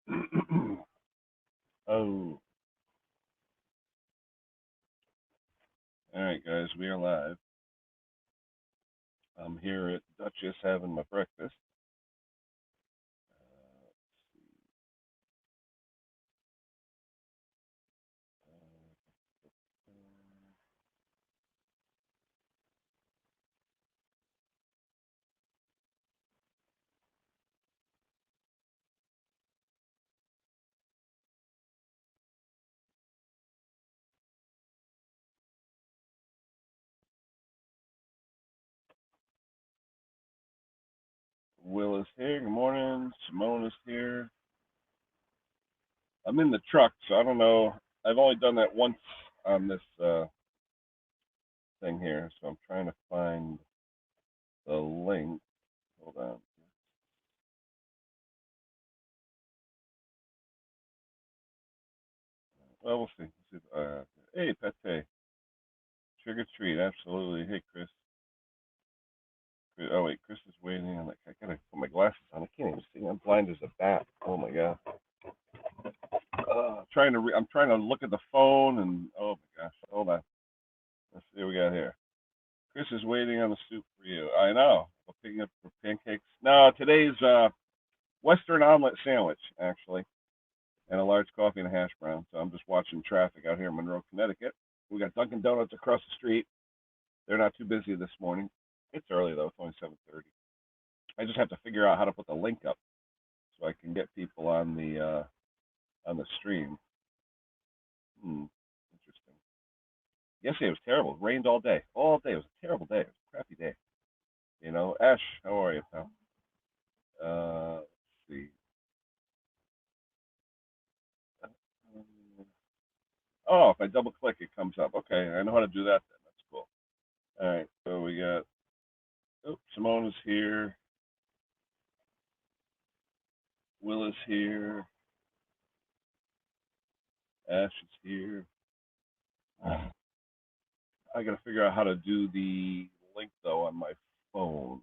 Oh, all right, guys, we are live. I'm here at Duchess having my breakfast. Will is here. Good morning. Simone is here. I'm in the truck, so I don't know. I've only done that once on this thing here, so I'm trying to find the link. Hold on. Well, we'll see. Hey, Pete. Trick or treat, absolutely. Hey, Chris. Oh wait, Chris is waiting. I gotta put my glasses on. I can't even see. I'm blind as a bat. Oh my god. I'm trying to look at the phone and oh my gosh. Hold on. Let's see what we got here. Chris is waiting on the soup for you. I know. We're picking up for pancakes. No, today's Western omelet sandwich actually, and a large coffee and a hash brown. So I'm just watching traffic out here in Monroe, Connecticut. We got Dunkin' Donuts across the street. They're not too busy this morning. It's early though. It's only 7:30. I just have to figure out how to put the link up so I can get people on the stream. Hmm, interesting. Yesterday was terrible. It rained all day. All day. It was a terrible day. It was a crappy day. Ash, how are you, pal? Let's see. Oh, if I double click, it comes up. Okay, I know how to do that then. That's cool. All right, so we got. Oh, Simone is here. Will is here. Ash is here. I got to figure out how to do the link though on my phone.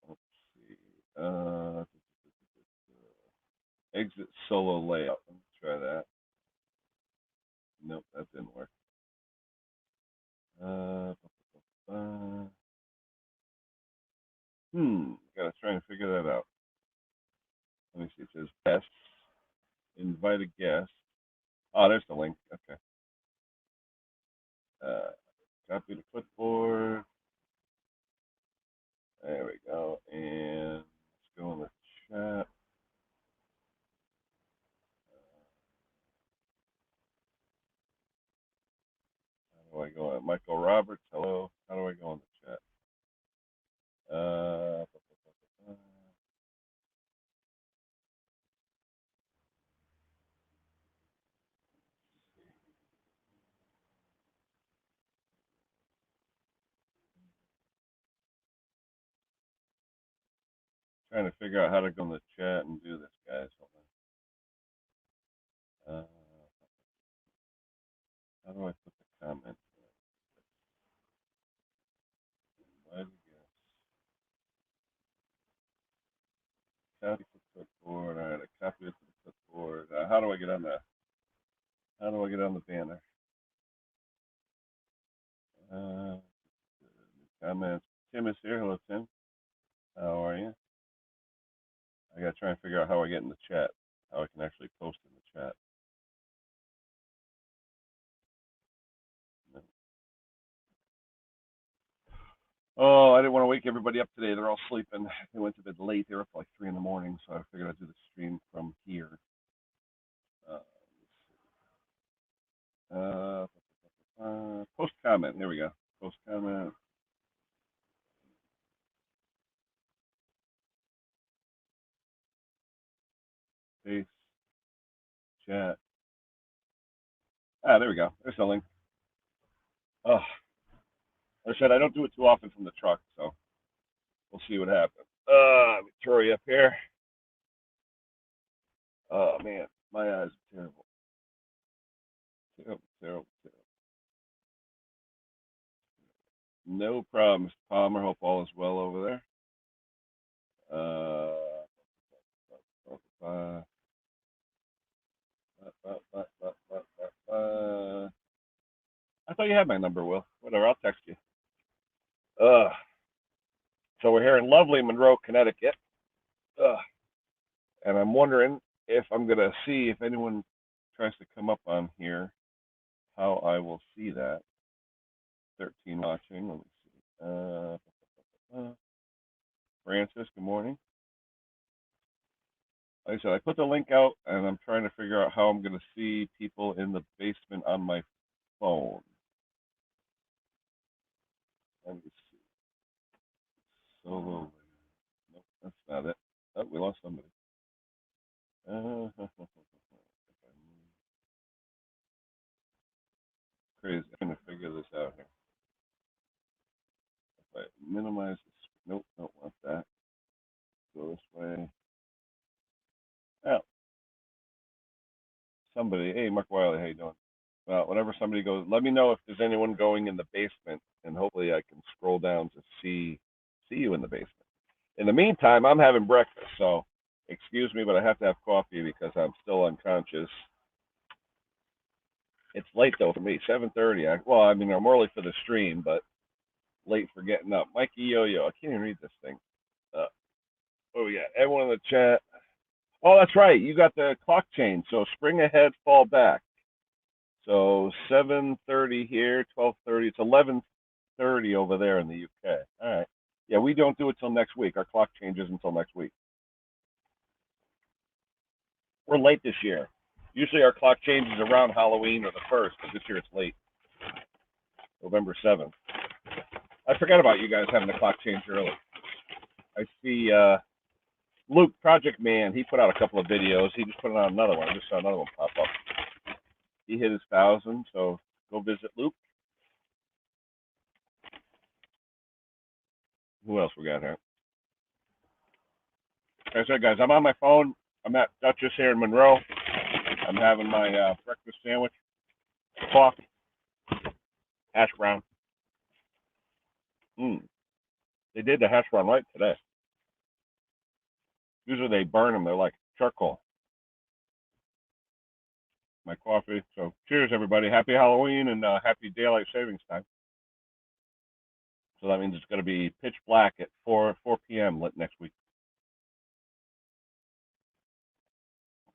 Let's see. Exit solo layout. Let me try that. Nope, that didn't work. Uh, gotta try and figure that out. Let me see. It says guests, invite a guest. Oh, there's the link. Okay. Uh, copy the clipboard. There we go. And let's go in the chat. How do I go on? Michael Roberts, hello. How do I go in the chat? Uh, Trying to figure out how to go in the chat and do this, guys. Hold on. How do I put the comment? Invite a guest. Copy to clipboard. All right, I copy it to the clipboard. How do I get on that? How do I get on the banner? Uh, Comments. Tim is here. Hello, Tim. How are you? I gotta try and figure out how I get in the chat. How I can actually post in the chat. Oh, I didn't want to wake everybody up today. They're all sleeping. They went to bed late. They were up like 3 in the morning, so I figured I'd do the stream from here. Uh, Post comment. There we go. Post comment. Paste. Chat. There we go. There's the link. Oh, like I said, I don't do it too often from the truck, so we'll see what happens. Let me throw you up here. Oh man, my eyes are terrible. Terrible, terrible, terrible. No problem, Mr. Palmer. Hope all is well over there. I thought you had my number, Will. Whatever, I'll text you. Uh, so we're here in lovely Monroe, Connecticut. And I'm wondering if I'm going to see if anyone tries to come up on here, how I will see that. 13 watching. Let me see. Francis, good morning. Like I said, I put the link out, and I'm trying to figure out how I'm going to see people in the basement on my phone. Let me see. Solo. Nope, that's not it. Oh, we lost somebody. Crazy. I'm going to figure this out here. If I minimize this. Nope, don't want that. Go this way. Oh, somebody. Hey, Mark Wiley, how you doing? Well, whenever somebody goes, let me know if there's anyone going in the basement, and hopefully I can scroll down to see you in the basement. In the meantime, I'm having breakfast, so excuse me, but I have to have coffee because I'm still unconscious. It's late though for me, 7:30. Well, I mean I'm early for the stream, but late for getting up. Mikey Yo-Yo, I can't even read this thing. What we got? Everyone in the chat. Oh, that's right. You got the clock change. So spring ahead, fall back. So 7:30 here, 12:30. It's 11:30 over there in the UK. All right. Yeah, we don't do it till next week. Our clock changes until next week. We're late this year. Usually our clock changes around Halloween or the 1st, but this year it's late. November 7th. I forgot about you guys having the clock change early. I see Luke, Project Man, he put out a couple of videos. He just put out another one. I just saw another one pop up. He hit his 1,000, so go visit Luke. Who else we got here? Like I said, guys, I'm on my phone. I'm at Duchess here in Monroe. I'm having my breakfast sandwich, coffee, hash brown. They did the hash brown right today. Usually they burn them. They're like charcoal. My coffee. So cheers, everybody. Happy Halloween and happy daylight savings time. So that means it's going to be pitch black at 4 p.m. next week.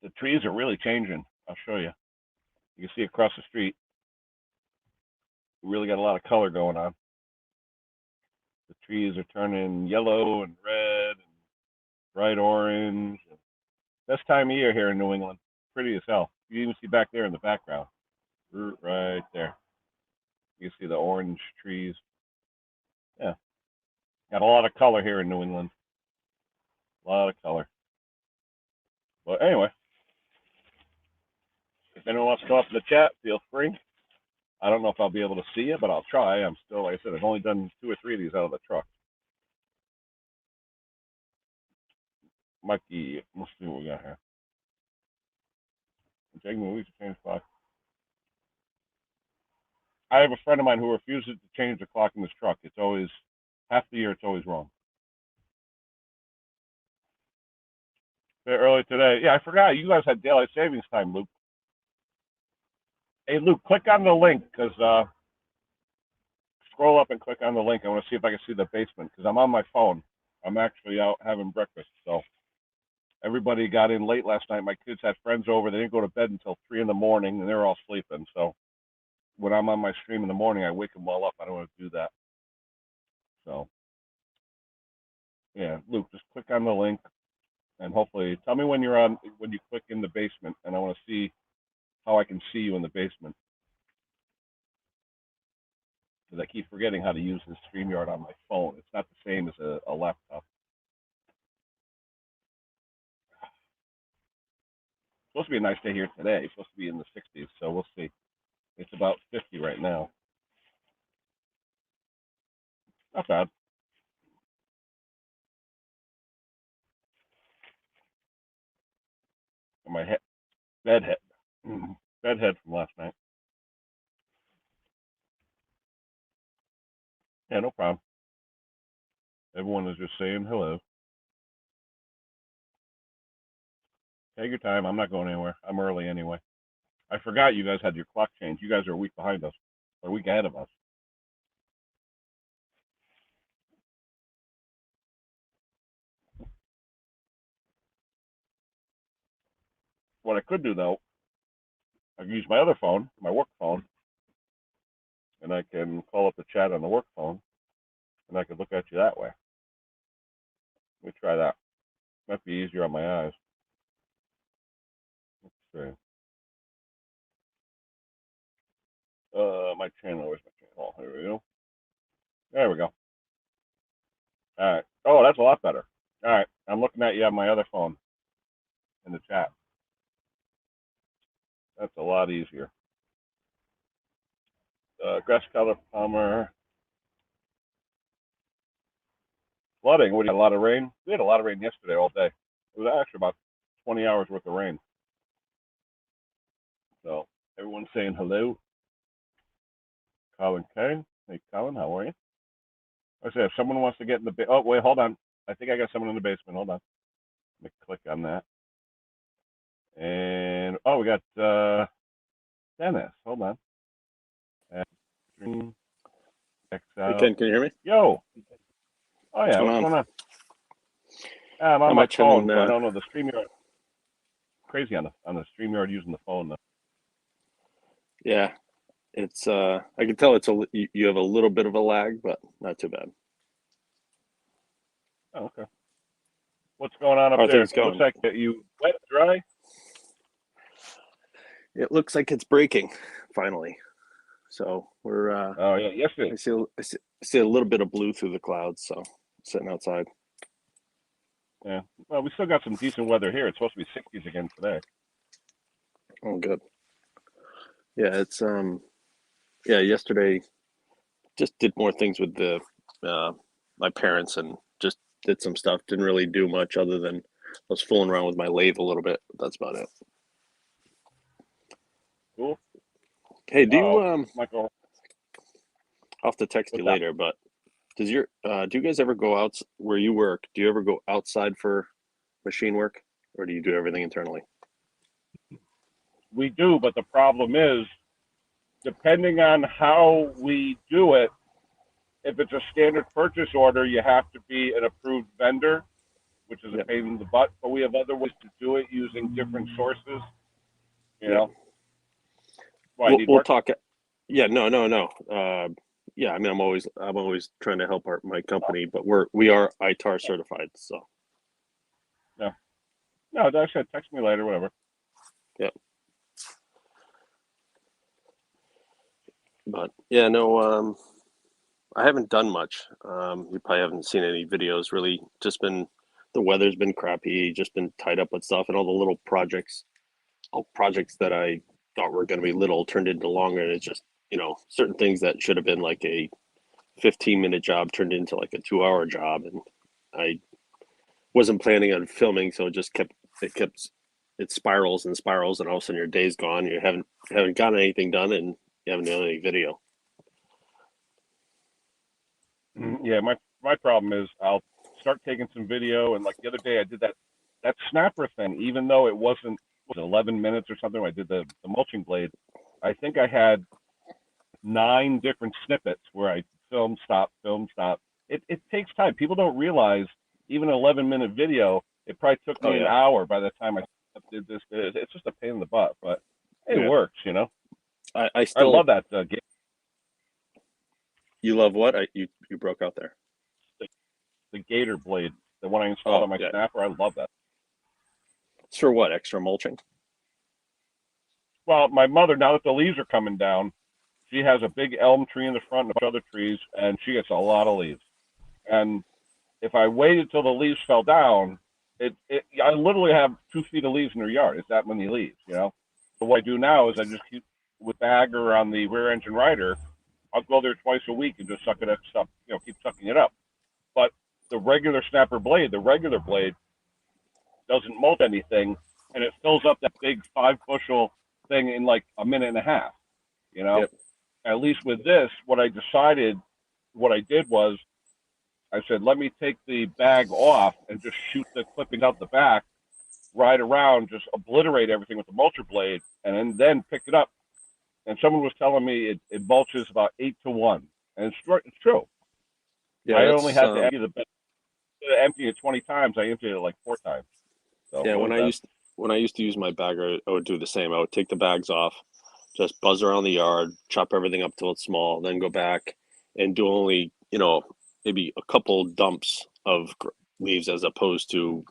The trees are really changing. I'll show you. You can see across the street. We really got a lot of color going on. The trees are turning yellow and red and bright orange. Best time of year here in New England. Pretty as hell. You even see back there in the background. Right there. You can see the orange trees. Yeah. Got a lot of color here in New England. A lot of color. But anyway, if anyone wants to come up in the chat, feel free. I don't know if I'll be able to see you, but I'll try. I'm still, like I said, I've only done 2 or 3 of these out of the truck. Mikey, let's see what we got here. It's taking me weeks to change clock. I have a friend of mine who refuses to change the clock in his truck. It's always, half the year, it's always wrong. Bit early today. Yeah, I forgot. You guys had daylight savings time, Luke. Hey, Luke, click on the link because scroll up and click on the link. I want to see if I can see the basement because I'm on my phone. I'm actually out having breakfast. So everybody got in late last night. My kids had friends over. They didn't go to bed until 3 in the morning, and they were all sleeping. So when I'm on my stream in the morning, I wake them all up. I don't want to do that. So yeah, Luke, just click on the link and hopefully tell me when you click in the basement, and I want to see how I can see you in the basement. Because I keep forgetting how to use this StreamYard on my phone. It's not the same as a laptop. It's supposed to be a nice day here today. It's supposed to be in the 60s, so we'll see. It's about 50 right now. Not bad. My bed head from last night. Yeah, no problem. Everyone is just saying hello. Take your time. I'm not going anywhere. I'm early anyway. I forgot you guys had your clock change. You guys are a week behind us, or a week ahead of us. What I could do though, I can use my other phone, my work phone, and I can call up the chat on the work phone, and I could look at you that way. Let me try that. Might be easier on my eyes. Let's see. My channel. Where's my channel? Here we go. There we go. All right. Oh, that's a lot better. All right. I'm looking at you on my other phone in the chat. That's a lot easier. Grass color Palmer. Flooding. We had a lot of rain. We had a lot of rain yesterday all day. It was actually about 20 hours worth of rain. So everyone's saying hello. Colin K. Hey, Colin, how are you? I said, if someone wants to get in the oh wait, hold on. I think I got someone in the basement. Hold on. Let me click on that. And oh, we got Dennis. Hold on. Hey Ken, can you hear me? Yo. Oh yeah, what's going on? I'm on my phone, so I don't know the StreamYard. Crazy on the StreamYard using the phone though. Yeah, it's I can tell you have a little bit of a lag, but not too bad. Oh, okay. What's going on up there? It looks like you wet, dry. It looks like it's breaking finally. So we're oh yeah, yesterday. I see a little bit of blue through the clouds, so sitting outside. Yeah. Well, we still got some decent weather here. It's supposed to be 60s again today. Oh, good. Yeah, it's yeah, yesterday just did more things with the my parents and just did some stuff. Didn't really do much other than I was fooling around with my lathe a little bit. But that's about it. Cool. Hey, do you Michael? I'll have to text you later, but do you guys ever go out where you work? Do you ever go outside for machine work, or do you do everything internally? We do, but the problem is, depending on how we do it, if it's a standard purchase order, you have to be an approved vendor, which is a pain in the butt. But we have other ways to do it using different sources. You know. Why, we'll talk. Yeah, no. Yeah, I mean, I'm always trying to help my company, but we are ITAR certified, so. Yeah. No, I said text me later, whatever. Yeah. But yeah, no, I haven't done much. You probably haven't seen any videos. Really, just been the weather's been crappy. Just been tied up with stuff, and all the little projects that I thought were going to be little turned into longer. And it's just certain things that should have been like a 15-minute job turned into like a 2-hour job, and I wasn't planning on filming, so it spirals and spirals, and all of a sudden your day's gone. You haven't gotten anything done, and you haven't done any video. Yeah, my problem is I'll start taking some video, and like the other day I did that snapper thing, even though it wasn't 11 minutes or something. I did the mulching blade. I think I had 9 different snippets where I film, stop. It takes time. People don't realize even an 11-minute video, it probably took me an hour by the time I did this. It's just a pain in the butt, but it works, you know. I love that game. You love what? You broke out there. The Gator blade, the one I installed on my snapper. I love that. It's for what? Extra mulching? Well, my mother, now that the leaves are coming down, she has a big elm tree in the front and a bunch of other trees, and she gets a lot of leaves. And if I waited till the leaves fell down, I literally have 2 feet of leaves in her yard. It's that many leaves, you know. So what I do now is I just keep with bagger on the rear engine rider. I'll go there twice a week and just suck it up, stuff, keep sucking it up. But the regular snapper blade, the regular blade, doesn't mulch anything, and it fills up that big 5-bushel thing in like a minute and a half. You know. Yep. At least with this, what I did was, I said, let me take the bag off and just shoot the clippings out the back, ride around, just obliterate everything with the mulcher blade, and then pick it up. And someone was telling me it mulches about 8-1, and it's true. Yeah, I only have to empty empty it 20 times. I emptied it like 4 times. So yeah. When I used to use my bagger, I would do the same. I would take the bags off, just buzz around the yard, chop everything up till it's small, then go back and do only, maybe a couple dumps of leaves as opposed to,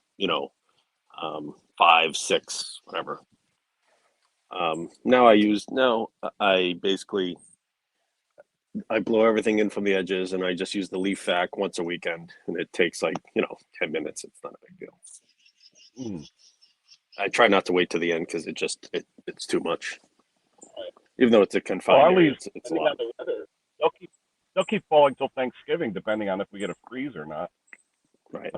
5, 6, whatever. Now I basically I blow everything in from the edges and I just use the leaf vac once a weekend, and it takes 10 minutes. It's not a big deal. Mm. I try not to wait to the end because it's too much. Even though it's a confined area, it's a lot. They'll keep falling till Thanksgiving, depending on if we get a freeze or not. Right.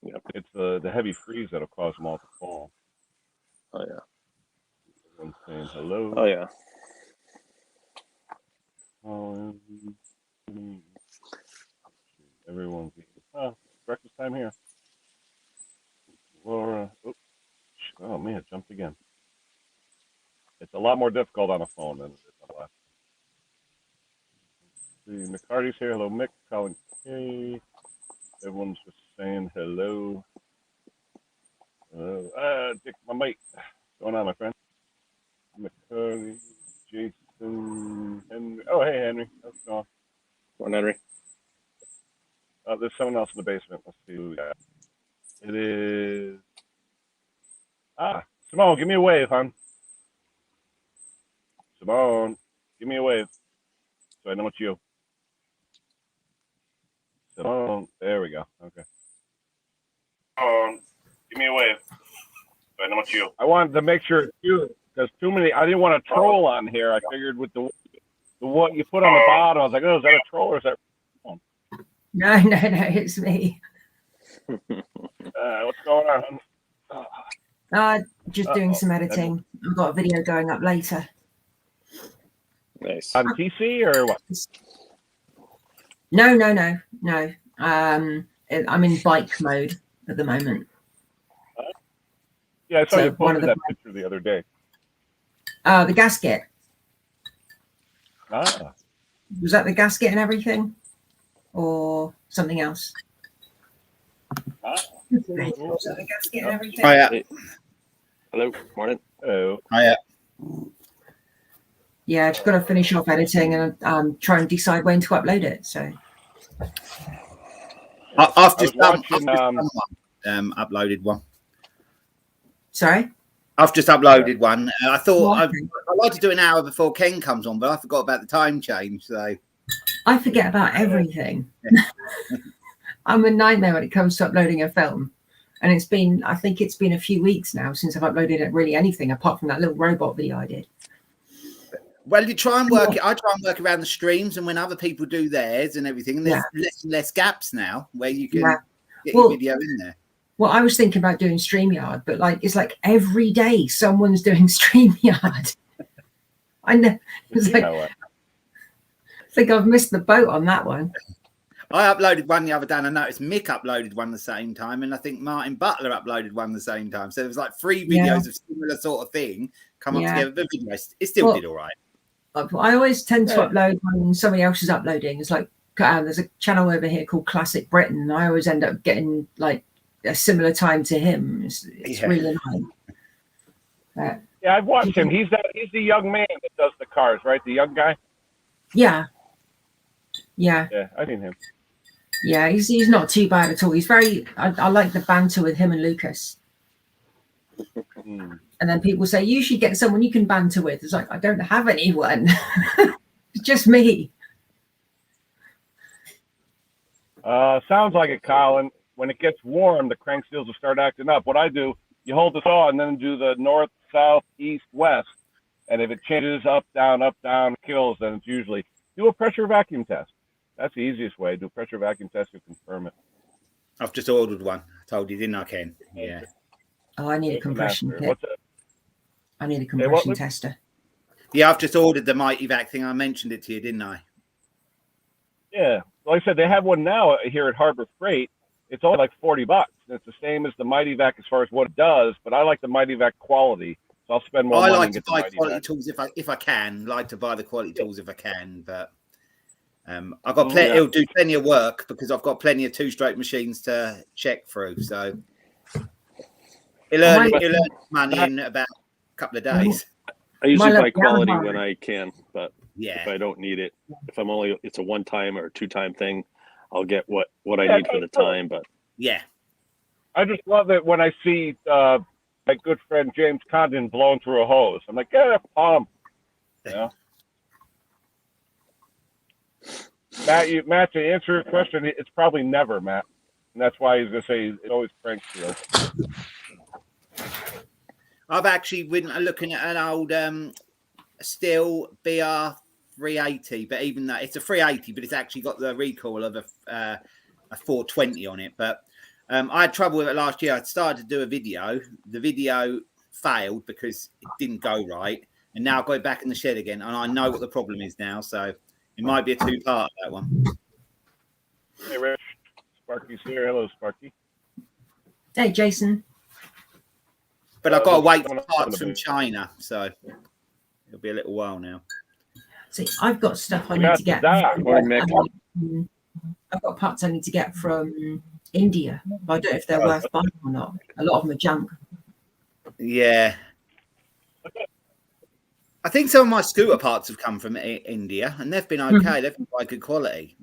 Yep. It's the heavy freeze that'll cause them all to fall. Oh yeah. Everyone's saying hello. Oh yeah. Everyone's breakfast time here. Laura. Oh man, it jumped again. It's a lot more difficult on a phone than it is on a laptop. See, McCarty's here. Hello, Mick. Colin K. Everyone's just saying hello. Dick, my mate. What's going on, my friend? McCarty, Jason, Henry. Oh, hey, Henry. How's it going? Morning, Henry. There's someone else in the basement. Let's see who we got. It is. Simone, give me a wave, hon. Simone, give me a wave so I know it's you. Simone, there we go. Okay. Simone, give me a wave so I know it's you. I wanted to make sure it's you because I didn't want a troll on here. I figured with the what you put on the bottom, I was like, oh, is that a troll or is that? No, it's me. What's going on? Just doing some editing. I've got a video going up later. Nice. On PC or what? No. I'm in bike mode at the moment. Yeah, I saw you posted that picture the other day. The gasket. Was that the gasket and everything? Or something else? Was that the gasket and everything? Oh, yeah. Hello. Morning. Hello. Oh, yeah. Yeah, I've got to finish off editing and try and decide when to upload it. So I've just uploaded one. Sorry? I've just uploaded one. I thought I'd like to do an hour before Ken comes on, but I forgot about the time change. So I forget about everything. Yeah. I'm a nightmare when it comes to uploading a film. And I think it's been a few weeks now since I've uploaded really anything apart from that little robot video I did. Well, you try and work it. I try and work around the streams, and when other people do theirs and everything, and there's less gaps now where you can get your video in there. Well, I was thinking about doing StreamYard, but it's like every day someone's doing StreamYard. I know. It's like, I think I've missed the boat on that one. I uploaded one the other day, and I noticed Mick uploaded one the same time, and I think Martin Butler uploaded one the same time. So there was like 3 videos of similar sort of thing come up together. The video, it still did all right. I always tend to upload when somebody else is uploading. It's like there's a channel over here called Classic Britain, and I always end up getting like a similar time to him. It's really nice. Yeah, I've watched him. He's the young man that does the cars, right? The young guy. Yeah, I've seen him. Yeah, he's not too bad at all. He's very. I like the banter with him and Lucas. And then people say you should get someone you can banter with. It's like I don't have anyone. It's just me. Sounds like it, Colin. When it gets warm, the crank steels will start acting up. What I do, you hold the saw and then do the north, south, east, west. And if it changes up, down, kills, then it's usually do a pressure vacuum test. That's the easiest way. Do a pressure vacuum test to confirm it. I've just ordered one. I told you, didn't I, Ken? Yeah. Oh, I need a compression kit. I need a compression tester. Yeah, I've just ordered the Mighty Vac thing. I mentioned it to you, didn't I? Yeah. Like I said, they have one now here at Harbor Freight. it's only like $40. It's the same as the Mighty Vac as far as what it does, but I like the Mighty Vac quality, so I'll spend more money. I like and to get the buy Mighty quality Vac. tools if I can. Like to buy the quality tools if I can, but I've got plenty. It'll do plenty of work because I've got plenty of 2-stroke machines to check through. So it'll earn money in about a couple of days. I usually buy quality when I can, but yeah, if I don't need it, if it's a 1-time or 2-time thing, I'll get what I need for the time. But yeah, I just love it when I see my good friend James Condon blowing through a hose. I'm like, get a pump. You know? Matt, to answer your question, it's probably never, Matt. And that's why he's going to say it's always crank steel. I've actually been looking at an old Steel BR 380, but even that, it's a 380, but it's actually got the recoil of a 420 on it. But I had trouble with it last year. I started to do a video. The video failed because it didn't go right. And now I've got it back in the shed again. And I know what the problem is now. So it might be a 2-part, that one. Hey, Rich. Sparky's here. Hello, Sparky. Hey, Jason. But I've got to wait for parts from China. So it'll be a little while now. See, I've got stuff I need to get. I've got parts I need to get from India. But I don't know if they're worth buying or not. A lot of them are junk. Yeah. I think some of my scooter parts have come from India, and they've been okay. They've been quite good quality.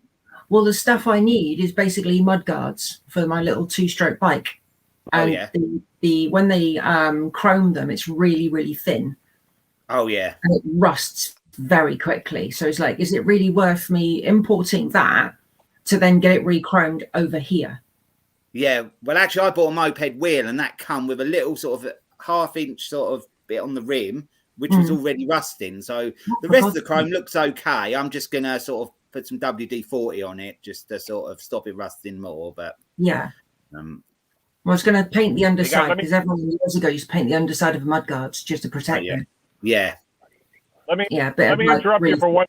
Well, the stuff I need is basically mud guards for my little 2-stroke bike. And when they chrome them, it's really, really thin. Oh, yeah. And it rusts very quickly. So it's like, is it really worth me importing that to then get it re-chromed over here? Yeah. Well, actually, I bought a moped wheel, and that come with a little sort of half-inch sort of bit on the rim, which was already rusting. So the rest of the chrome looks okay. I'm just going to sort of put some WD-40 on it just to sort of stop it rusting more. But yeah. I was going to paint the underside because everyone years ago used to paint the underside of mudguards just to protect them. Yeah. Let me interrupt you for one.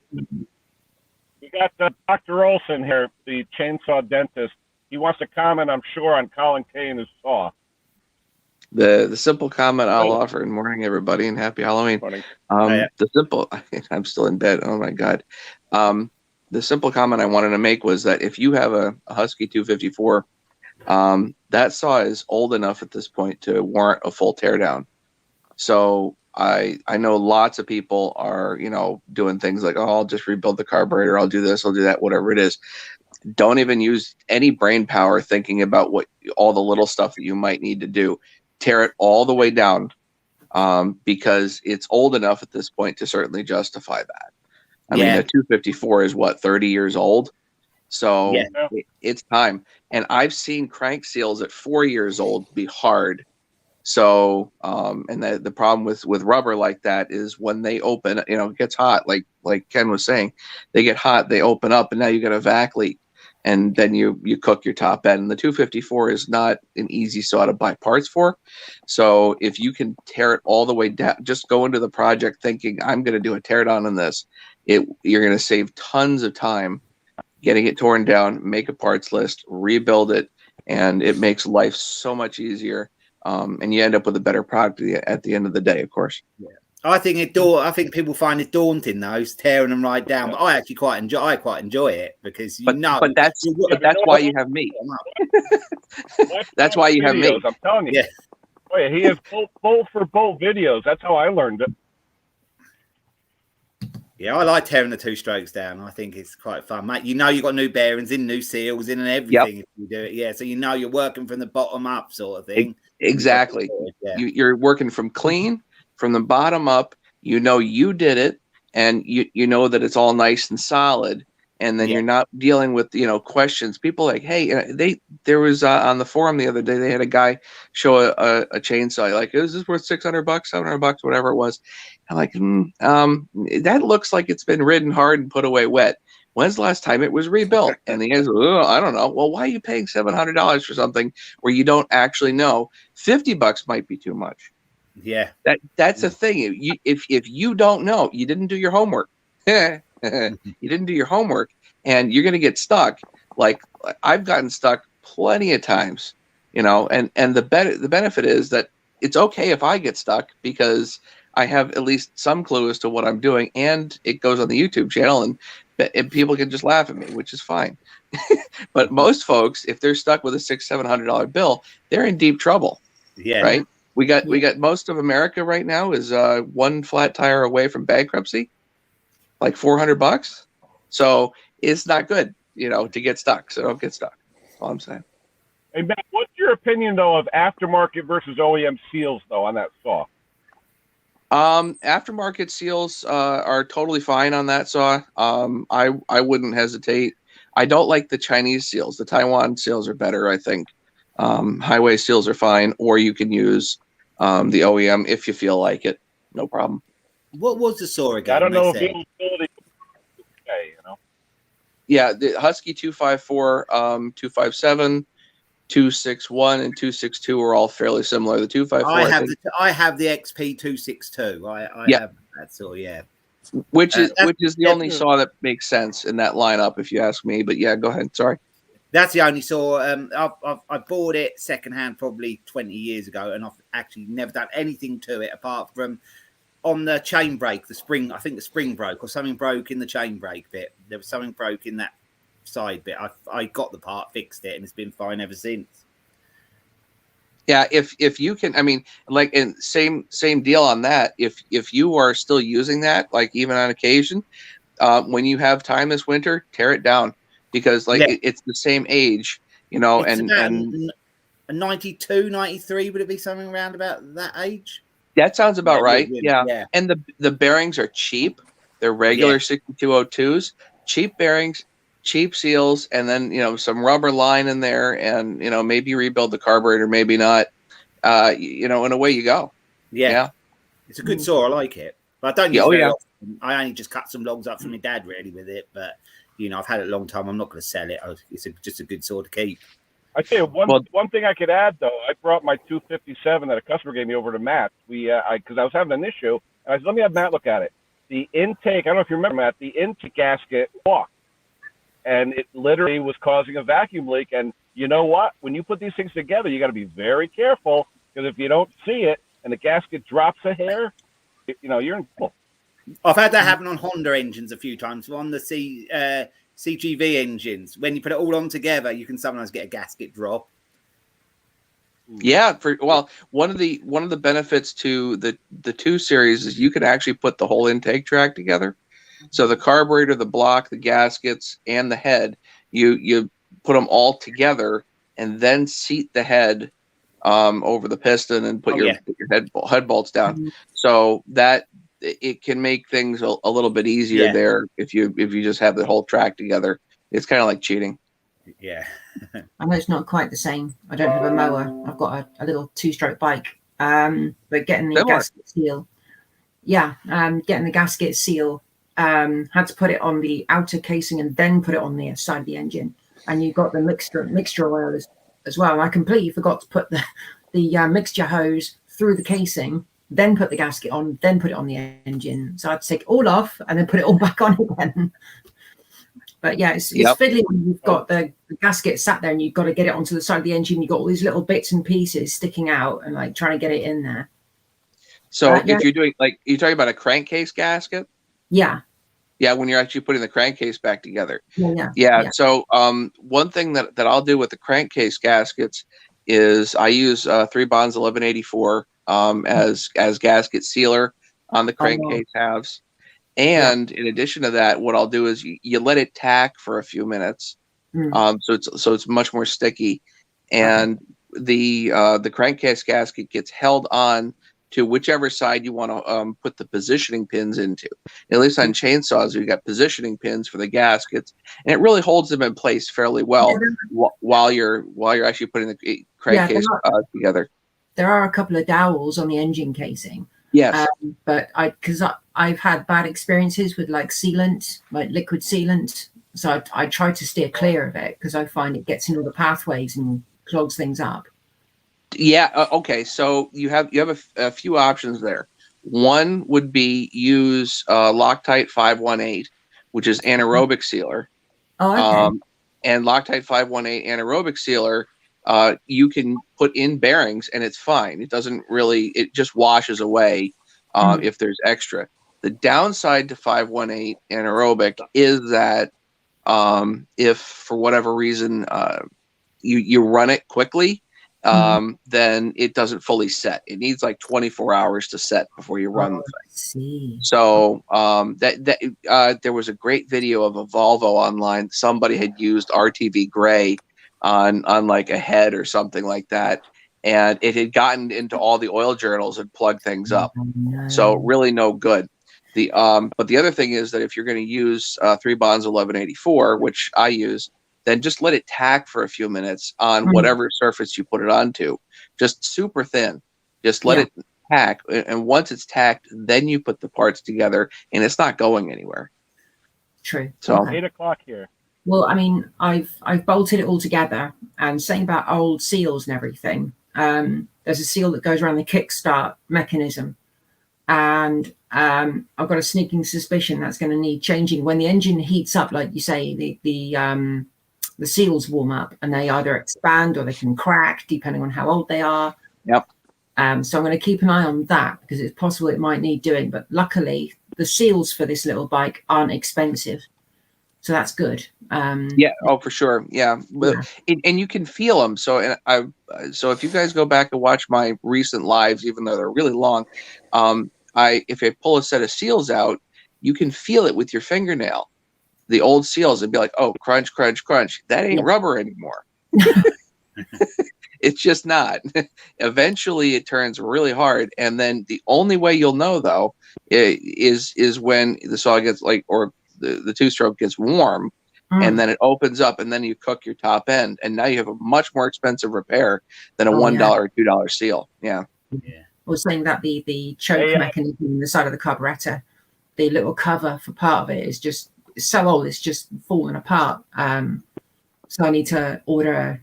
We got Dr. Olson here, the chainsaw dentist. He wants to comment, I'm sure, on Colin K and his saw. The simple comment I'll offer, good morning, everybody, and happy Halloween. The simple, I'm still in bed. Oh, my God. The simple comment I wanted to make was that if you have a Husky 254, that saw is old enough at this point to warrant a full teardown. So I know lots of people are, doing things like, oh, I'll just rebuild the carburetor. I'll do this. I'll do that, whatever it is. Don't even use any brain power thinking about all the little stuff that you might need to do. Tear it all the way down because it's old enough at this point to certainly justify that. I mean, a 254 is 30 years old. So it's time. And I've seen crank seals at 4 years old be hard. So, and the problem with rubber like that is when they open, it gets hot. Like Ken was saying, they get hot, they open up, and now you got a vac leak. And then you cook your top end. And the 254 is not an easy saw to buy parts for. So if you can tear it all the way down, just go into the project thinking, I'm going to do a teardown on this. You're going to save tons of time getting it torn down, make a parts list, rebuild it, and it makes life so much easier. And you end up with a better product at the end of the day, of course. Yeah. I think people find it daunting, those tearing them right down. But I actually quite enjoy it because But that's why you have me. That's why you have me. I'm telling you. Yeah. Oh, yeah, he has bolt for bolt videos. That's how I learned it. Yeah, I like tearing the 2 strokes down. I think it's quite fun, mate. You've got new bearings in, new seals in, and everything if you do it. Yeah, so you're working from the bottom up, sort of thing. Exactly. You're working from clean. From the bottom up, you did it, and you know that it's all nice and solid, and then you're not dealing with questions. People like, hey, there was on the forum the other day, they had a guy show a chainsaw, like, is this worth $600, $700, whatever it was? I'm like, that looks like it's been ridden hard and put away wet. When's the last time it was rebuilt? And the answer, I don't know. Well, why are you paying $700 for something where you don't actually know? $50 might be too much. Yeah, that's the thing. If you don't know, you didn't do your homework. You didn't do your homework, and you're going to get stuck. Like I've gotten stuck plenty of times, you know, and the benefit is that it's okay if I get stuck because I have at least some clue as to what I'm doing, and it goes on the YouTube channel, and people can just laugh at me, which is fine. But most folks, if they're stuck with a $600-700 bill, they're in deep trouble. Yeah. Right. We got most of America right now is one flat tire away from bankruptcy, like $400. So it's not good, you know, to get stuck. So don't get stuck. That's all I'm saying. Hey, Matt, what's your opinion, though, of aftermarket versus OEM seals, though, on that saw? Aftermarket seals are totally fine on that saw. I wouldn't hesitate. I don't like the Chinese seals. The Taiwan seals are better, I think. Highway seals are fine, or you can use the OEM if you feel like it. No problem. What was the saw again? I don't know if availability is okay, you know. Yeah, the Husky 254, 257, 261, and 262 are all fairly similar. The 254, I have the XP 262. I have that saw, yeah. Which is the only saw that makes sense in that lineup, if you ask me. But yeah, go ahead. Sorry. That's the only saw. I bought it secondhand probably 20 years ago, and I've actually never done anything to it apart from on the chain brake, the spring. I think the spring broke or something broke in the chain brake bit. There was something broke in that side bit. I got the part, fixed it, and it's been fine ever since. Yeah, if you can, I mean, like, and same deal on that. If you are still using that, like even on occasion, when you have time this winter, tear it down because it's the same age, you know, it's and a 92, 93, would it be something around about that age? That sounds about right. Yeah. And the bearings are cheap. They're regular 6202s, cheap bearings, cheap seals, and then, you know, some rubber line in there, and, you know, maybe rebuild the carburetor, maybe not, you know, and away you go. Yeah. It's a good saw. I like it, but I don't use it very often. I only just cut some logs up for my dad really with it, but, you know, I've had it a long time. I'm not going to sell it. It's just a good saw to keep. I tell you one thing I could add, though. I brought my 257 that a customer gave me over to Matt. Because I was having an issue, and I said, let me have Matt look at it. The intake, I don't know if you remember, Matt, the intake gasket walked, and it literally was causing a vacuum leak. And you know what? When you put these things together, you got to be very careful, because if you don't see it and the gasket drops a hair, you know, you're in trouble. I've had that happen on Honda engines a few times. On the CGV engines, when you put it all on together, you can sometimes get a gasket drop. Yeah, one of the benefits to the 2 series is you can actually put the whole intake track together. So the carburetor, the block, the gaskets, and the head, you put them all together and then seat the head over the piston and put your head bolts down. Mm-hmm. So that it can make things a little bit easier there if you just have the whole track together. It's kind of like cheating. Yeah. I know it's not quite the same. I don't have a mower. I've got a little 2-stroke bike. But getting the gasket seal. Yeah, getting the gasket seal. Had to put it on the outer casing and then put it on the side of the engine. And you got the mixture oil as well. And I completely forgot to put the mixture hose through the casing, then put the gasket on, then put it on the engine. So I had to take it all off and then put it all back on again. But yeah, it's fiddly when you've got the gasket sat there and you've got to get it onto the side of the engine. You've got all these little bits and pieces sticking out and like trying to get it in there. So if you're doing you're talking about a crankcase gasket? Yeah. Yeah, when you're actually putting the crankcase back together. Yeah. So one thing that I'll do with the crankcase gaskets is I use 3 Bonds 1184 as gasket sealer on the crankcase halves. And in addition to that, what I'll do is you let it tack for a few minutes, so it's much more sticky, and the crankcase gasket gets held on to whichever side you want to put the positioning pins into. At least on chainsaws, you got positioning pins for the gaskets, and it really holds them in place fairly well while you're actually putting the crankcase together. There are a couple of dowels on the engine casing. Yes, but I've had bad experiences with like sealant, like liquid sealant. So I try to steer clear of it because I find it gets in all the pathways and clogs things up. Yeah. Okay. So you have a few options there. One would be use Loctite 518, which is anaerobic sealer. Oh, okay. And Loctite 518 anaerobic sealer, you can put in bearings and it's fine. It doesn't really, it just washes away if there's extra. The downside to 518 anaerobic is that if for whatever reason you run it quickly, then it doesn't fully set. It needs like 24 hours to set before you run the thing. See. So there was a great video of a Volvo online. Somebody had used RTV gray on like a head or something like that, and it had gotten into all the oil journals and plugged things up. So really no good. But the other thing is that if you're going to use 3 bonds 1184, which I use, then just let it tack for a few minutes on whatever surface you put it onto, just super thin. Just let it tack, and once it's tacked, then you put the parts together, and it's not going anywhere. True. So 8 o'clock here. Well, I mean, I've bolted it all together, and saying about old seals and everything, there's a seal that goes around the kickstart mechanism, and I've got a sneaking suspicion that's going to need changing when the engine heats up. Like you say, the seals warm up, and they either expand or they can crack depending on how old they are. Yep. So I'm going to keep an eye on that because it's possible it might need doing. But luckily, the seals for this little bike aren't expensive, so that's good. Yeah. Oh, for sure. Yeah. And you can feel them. So so if you guys go back and watch my recent lives, even though they're really long, if I pull a set of seals out, you can feel it with your fingernail. The old seals, it'd be like, oh, crunch, crunch, crunch. That ain't rubber anymore. It's just not. Eventually, it turns really hard, and then the only way you'll know though is when the saw gets or the two-stroke gets warm, and then it opens up, and then you cook your top end, and now you have a much more expensive repair than a $1 or $2 seal. Yeah. I was saying that the choke mechanism in the side of the carburetor, the little cover for part of it is just so old, it's just falling apart. So I need to order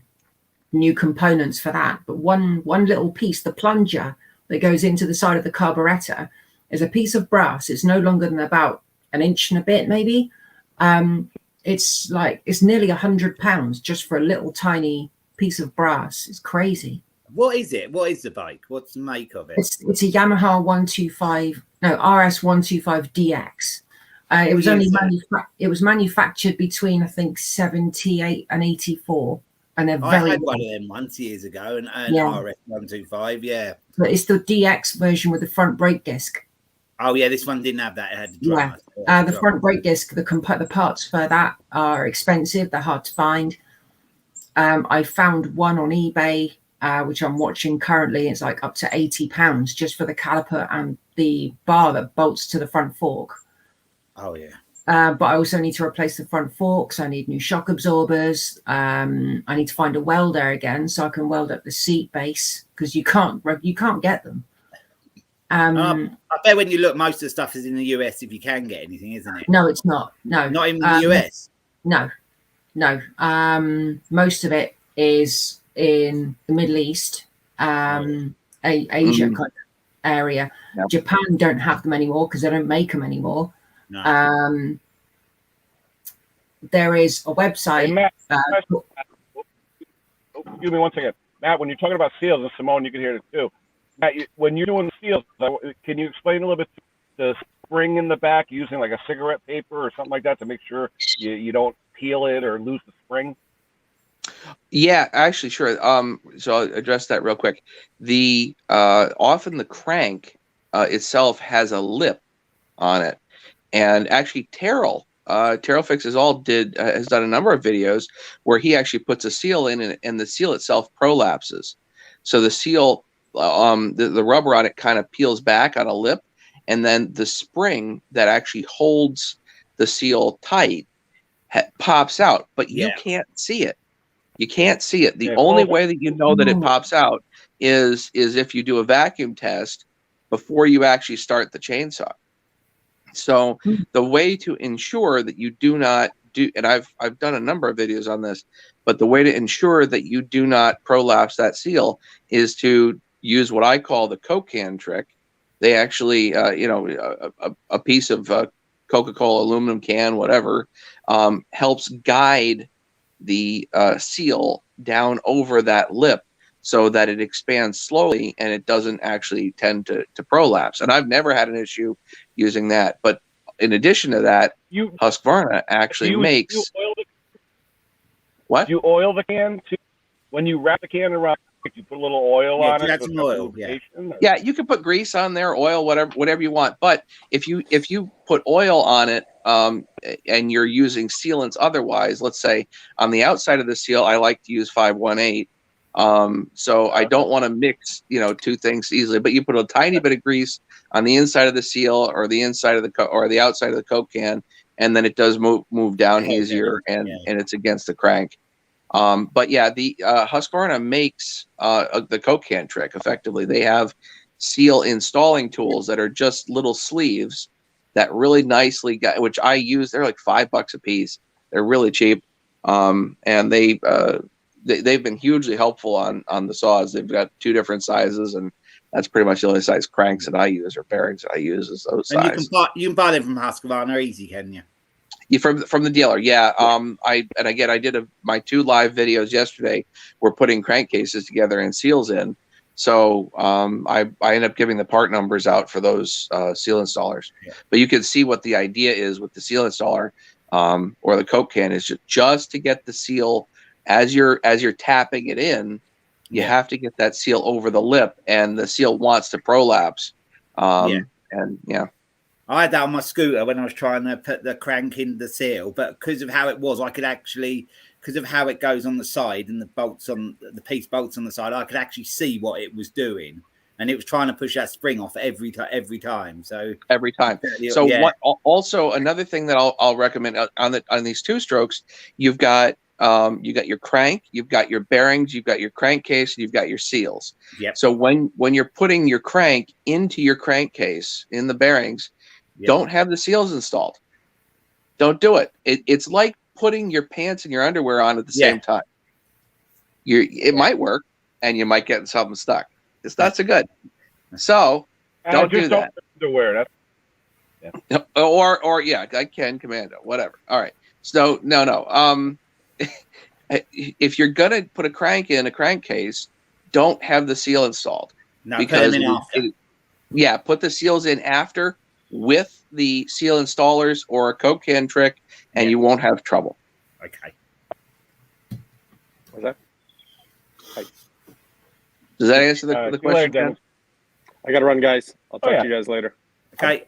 new components for that. But one little piece, the plunger that goes into the side of the carburetor, is a piece of brass. It's no longer than about an inch and a bit, maybe. It's nearly £100 just for a little tiny piece of brass. It's crazy. What is it? What is the bike? What's the make of it? It's a Yamaha RS 125DX. It was manufactured between I think 78 and 84, and they're very. I had one of them once years ago, and RS 125, But it's the DX version with the front brake disc. Oh yeah, this one didn't have that. It had the drum. The front brake disc, the parts for that are expensive. They're hard to find. I found one on eBay, which I'm watching currently. It's like up to £80 just for the caliper and the bar that bolts to the front fork. Oh yeah. But I also need to replace the front forks. I need new shock absorbers. I need to find a welder again so I can weld up the seat base because you can't get them. I bet when you look, most of the stuff is in the US if you can get anything, isn't it? No, it's not. No, not even in the US. No. Most of it is in the Middle East, Asia kind of area. Yep. Japan don't have them anymore because they don't make them anymore. No. There is a website. Hey, Matt, excuse me one second. Matt, when you're talking about seals, and Simone, you can hear it too. Matt, when you're doing seals, can you explain a little bit the spring in the back using like a cigarette paper or something like that to make sure you don't peel it or lose the spring? Yeah, actually, sure. So I'll address that real quick. Often the crank itself has a lip on it. And actually, Terrell Fixes All has done a number of videos where he actually puts a seal in, and the seal itself prolapses. So the seal, the rubber on it kind of peels back on a lip, and then the spring that actually holds the seal tight pops out, but you can't see it. You can't see it. The only way that you know that it pops out is if you do a vacuum test before you actually start the chainsaw. So the way to ensure that you do not do, and I've done a number of videos on this, but the way to ensure that you do not prolapse that seal is to use what I call the Coke can trick. They actually, a piece of Coca-Cola aluminum can, whatever, helps guide the seal down over that lip so that it expands slowly and it doesn't actually tend to prolapse. And I've never had an issue using that. But in addition to that, Husqvarna actually makes. What? Do you oil the can too? When you wrap the can around, you put a little oil on it. Add some oil. Yeah, you can put grease on there, oil, whatever you want. But if you put oil on it, and you're using sealants otherwise, let's say on the outside of the seal, I like to use 518. So I don't want to mix, two things easily. But you put a tiny bit of grease on the inside of the seal or the inside of the outside of the Coke can, and then it does move down easier, and it's against the crank. But yeah, the Husqvarna makes the Coke can trick effectively. They have seal installing tools that are just little sleeves that really nicely which I use. They're like $5 a piece. They're really cheap, and they've been hugely helpful on the saws. They've got 2 different sizes, and that's pretty much the only size cranks that I use or bearings that I use is those sizes. You can buy them from Husqvarna easy, can you? From the dealer, yeah. I did my 2 live videos yesterday. We're putting crankcases together and seals in. So I end up giving the part numbers out for those seal installers. Yeah. But you can see what the idea is with the seal installer or the Coke can is just to get the seal as you're tapping it in. You have to get that seal over the lip, and the seal wants to prolapse. And I had that on my scooter when I was trying to put the crank in the seal, but because of how it was, I could actually, because of how it goes on the side and the piece bolts on the side, I could actually see what it was doing, and it was trying to push that spring off every time. So every time. So also another thing that I'll recommend on these 2 strokes, you've got your crank, you've got your bearings, you've got your crankcase, and you've got your seals. Yep. So when you're putting your crank into your crankcase in the bearings. Yep. Don't have the seals installed. Don't do it. It's like putting your pants and your underwear on at the same time. It might work, and you might get something stuck. It's not so good. So don't do that. Underwear. Or I can Commando, whatever. All right. So no. If you're gonna put a crank in a crankcase, don't have the seal installed. No, because put them in after. Put the seals in after. With the seal installers or a Coke can trick, and you won't have trouble. Okay. What's that? Hi. Does that answer the question, Dennis? I got to run, guys. I'll talk to you guys later. Okay.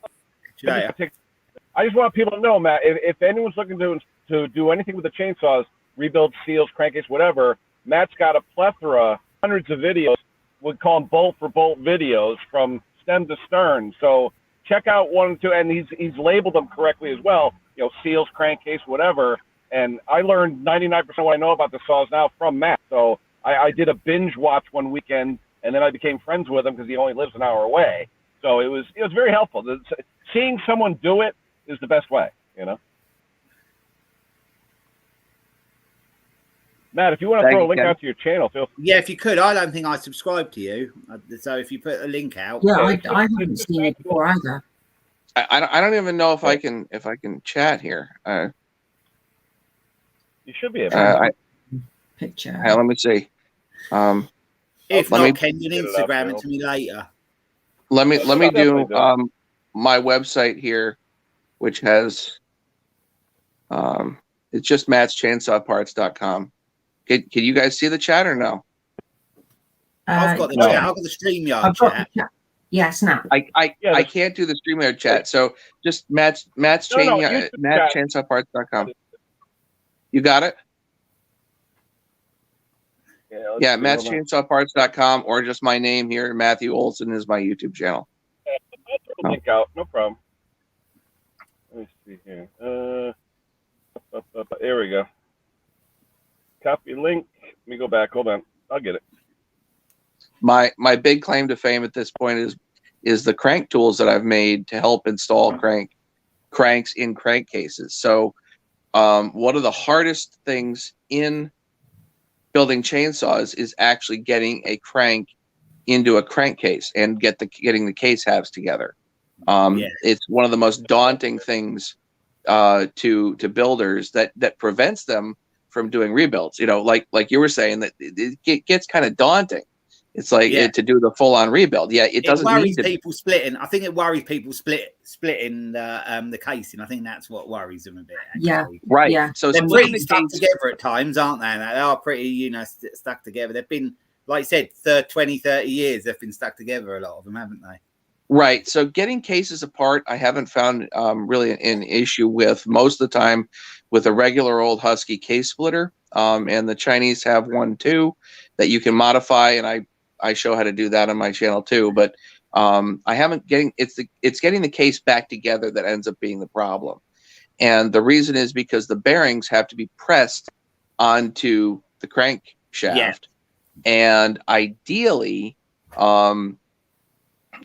I just want people to know, Matt, if anyone's looking to do anything with the chainsaws, rebuild seals, crankcase, whatever, Matt's got a plethora, hundreds of videos. We call them bolt for bolt videos from stem to stern. So check out 1 and 2, and he's labeled them correctly as well. Seals, crankcase, whatever. And I learned 99% of what I know about the saws now from Matt. So I did a binge watch one weekend, and then I became friends with him because he only lives an hour away. So it was very helpful. Seeing someone do it is the best way, Matt, if you want to throw a link out to your channel, feel free. Yeah, if you could. I don't think I subscribe to you. So if you put a link out. Yeah, I haven't seen it before either. I don't even know if I can chat here. You should be able to. Picture. Let me see. If not, can you Instagram it to me later? Let me do my website here, which has it's just mattschainsawparts.com. Can you guys see the chat or no? I've got the chat. I've got the StreamYard chat. Yes, no. I can't do the StreamYard chat, so just mattschainsawparts.com. You got it? Yeah, mattschainsawparts.com, or just my name here, Matthew Olson is my YouTube channel. I'll throw a link out, no problem. Let me see here. There we go. Copy link. Let me go back. Hold on. I'll get it. My big claim to fame at this point is the crank tools that I've made to help install cranks in crankcases. So one of the hardest things in building chainsaws is actually getting a crank into a crankcase and getting the case halves together. It's one of the most daunting things to builders that prevents them from doing rebuilds. Like you were saying, that it gets kind of daunting. It's like to do the full on rebuild. Yeah, it doesn't worries need to people splitting. I think it worries people splitting the casing. I think that's what worries them a bit. Actually. Yeah, right. Yeah. So they're pretty stuck together at times, aren't they? They are pretty, stuck together. They've been, like I said, 20, 30 years. They've been stuck together, a lot of them, haven't they? Right. So getting cases apart, I haven't found really an issue with. Most of the time with a regular old Husky case splitter. And the Chinese have one too that you can modify, and I show how to do that on my channel too. But I haven't it's getting the case back together that ends up being the problem. And the reason is because the bearings have to be pressed onto the crankshaft. And ideally,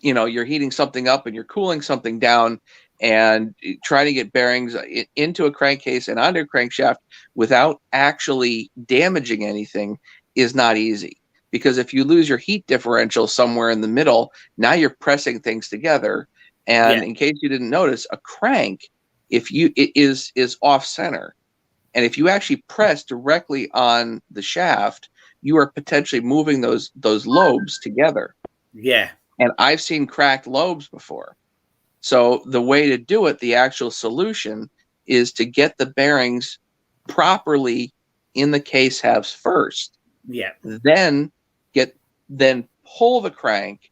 you're heating something up and you're cooling something down, and trying to get bearings into a crankcase and onto a crankshaft without actually damaging anything is not easy. Because if you lose your heat differential somewhere in the middle, now you're pressing things together. And in case you didn't notice, a crank, it is off center, and if you actually press directly on the shaft, you are potentially moving those lobes together. Yeah. And I've seen cracked lobes before. So the way to do it, the actual solution, is to get the bearings properly in the case halves first. Yeah. Then pull the crank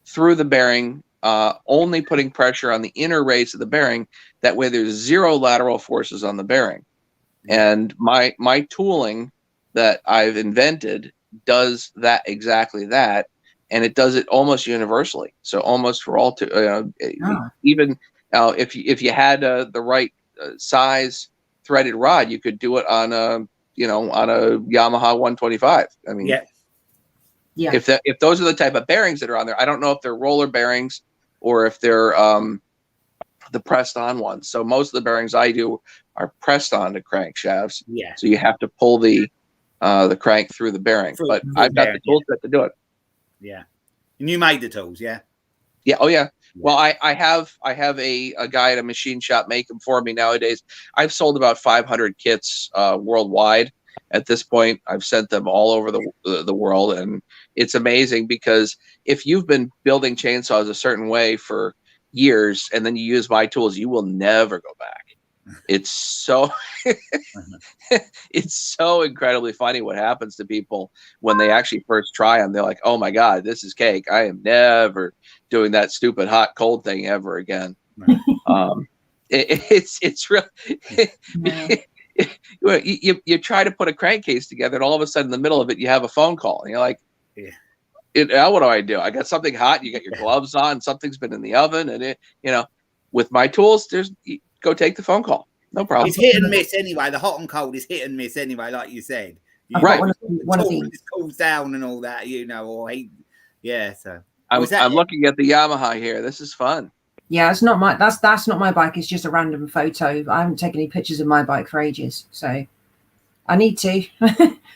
through the bearing, only putting pressure on the inner race of the bearing. That way there's zero lateral forces on the bearing. And my tooling that I've invented does exactly that. And it does it almost universally. So almost for all even if you had the right size threaded rod, you could do it on a Yamaha 125. I mean, if those are the type of bearings that are on there, I don't know if they're roller bearings or if they're the pressed on ones. So most of the bearings I do are pressed onto crankshafts. Yeah. So you have to pull the crank through the bearing. But I've got the tool set to do it. Yeah. And you made the tools, yeah? Yeah. Oh, yeah. Well, I have a guy at a machine shop make them for me nowadays. I've sold about 500 kits worldwide at this point. I've sent them all over the world, and it's amazing because if you've been building chainsaws a certain way for years and then you use my tools, you will never go back. It's so it's so incredibly funny what happens to people when they actually first try them. They're like, "Oh my God, this is cake. I am never doing that stupid hot cold thing ever again." It's real. You try to put a crankcase together, and all of a sudden, in the middle of it, you have a phone call, and you're like, what do I do? I got something hot. You got your gloves on. Something's been in the oven, and with my tools, go take the phone call. No problem. It's hit and miss anyway. The hot and cold is hit and miss anyway, like you said. Right. One of these cools down and all that, or heat. Yeah. So I'm looking at the Yamaha here. This is fun. Yeah, it's not my that's not my bike. It's just a random photo. I haven't taken any pictures of my bike for ages, so I need to.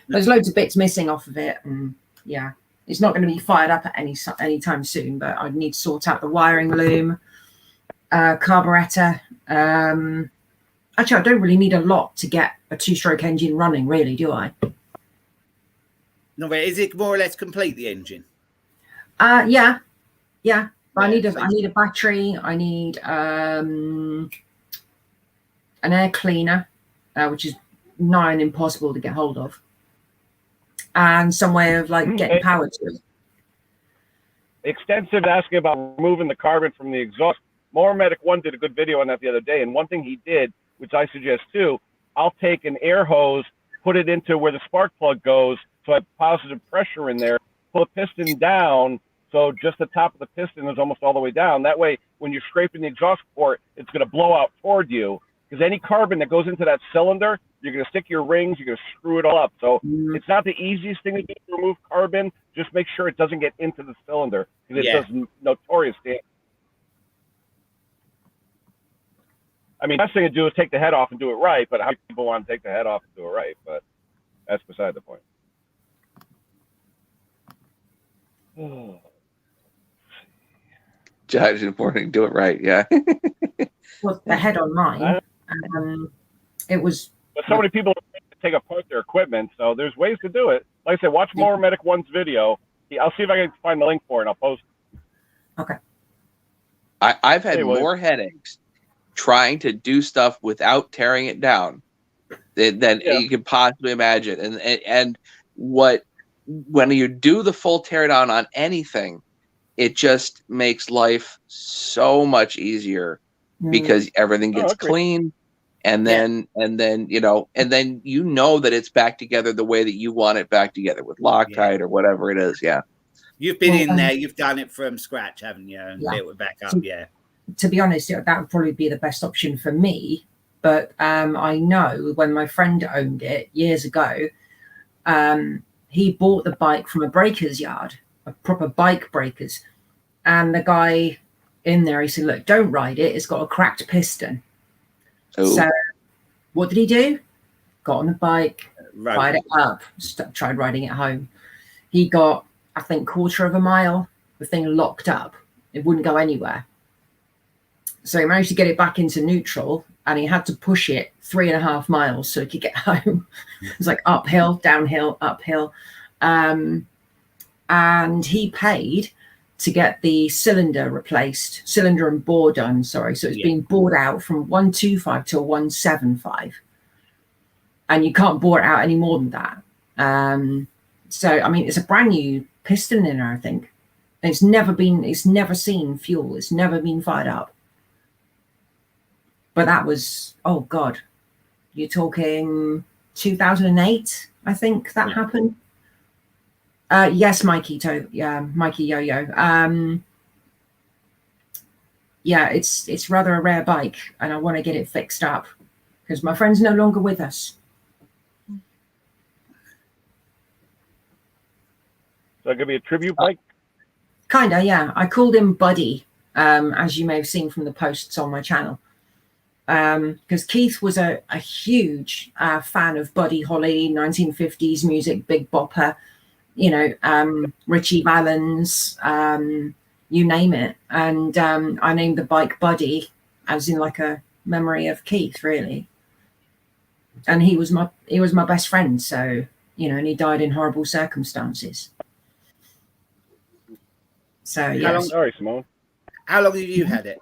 There's loads of bits missing off of it, and yeah, it's not going to be fired up at any time soon. But I need to sort out the wiring loom, carburetor. Actually, I don't really need a lot to get a two-stroke engine running, really, do I? No, but is it more or less complete, the engine? Yeah. But I need a battery. I need an air cleaner, which is nigh on impossible to get hold of, and some way of getting power to it. Extensive asking about removing the carbon from the exhaust. Medic 1 did a good video on that the other day, and one thing he did, which I suggest too, I'll take an air hose, put it into where the spark plug goes, so I have positive pressure in there, pull the piston down, so just the top of the piston is almost all the way down. That way, when you're scraping the exhaust port, it's going to blow out toward you, because any carbon that goes into that cylinder, you're going to stick your rings, you're going to screw it all up. So it's not the easiest thing to do to remove carbon. Just make sure it doesn't get into the cylinder, because it does notorious damage. I mean, the best thing to do is take the head off and do it right, but how many people want to take the head off and do it right? But that's beside the point. Judge important, do it right, yeah. Well, the head on mine, it was. But so many people take apart their equipment. So there's ways to do it. Like I said, watch more Medic One's video. I'll see if I can find the link for it. I'll post it. Okay. I've had more headaches trying to do stuff without tearing it down than you can possibly imagine. And when you do the full teardown on anything, it just makes life so much easier because everything gets clean, and then you know that it's back together the way that you want it back together with Loctite or whatever it is. Yeah. You've been in there, you've done it from scratch, haven't you? And built it back up, To be honest, that would probably be the best option for me. But I know when my friend owned it years ago, he bought the bike from a breaker's yard, a proper bike breakers. And the guy in there, he said, look, don't ride it. It's got a cracked piston. Ooh. So what did he do? Got on the bike, fired it up, tried riding it home. He got, I think, 1/4 of a mile. The thing locked up. It wouldn't go anywhere. So he managed to get it back into neutral, and he had to push it 3.5 miles so he could get home. It was like uphill, downhill, uphill. And he paid to get the cylinder replaced, cylinder and bore done, sorry. So it's been bored out from 125 to 175. And you can't bore it out any more than that. So, I mean, it's a brand new piston in there, I think. And it's never seen fuel. It's never been fired up. But that was, oh God, you're talking 2008, I think that happened. Yes, Mikey Yo-Yo. It's rather a rare bike, and I want to get it fixed up because my friend's no longer with us. So it could be a tribute bike? Kinda, yeah. I called him Buddy, as you may have seen from the posts on my channel. Because Keith was a huge fan of Buddy Holly, 1950s music, Big Bopper, you know, Richie Valens, you name it. And I named the bike Buddy, as in like a memory of Keith, really. And he was my best friend, so you know, and he died in horrible circumstances. So yeah. Sorry, Simone. How long have you had it?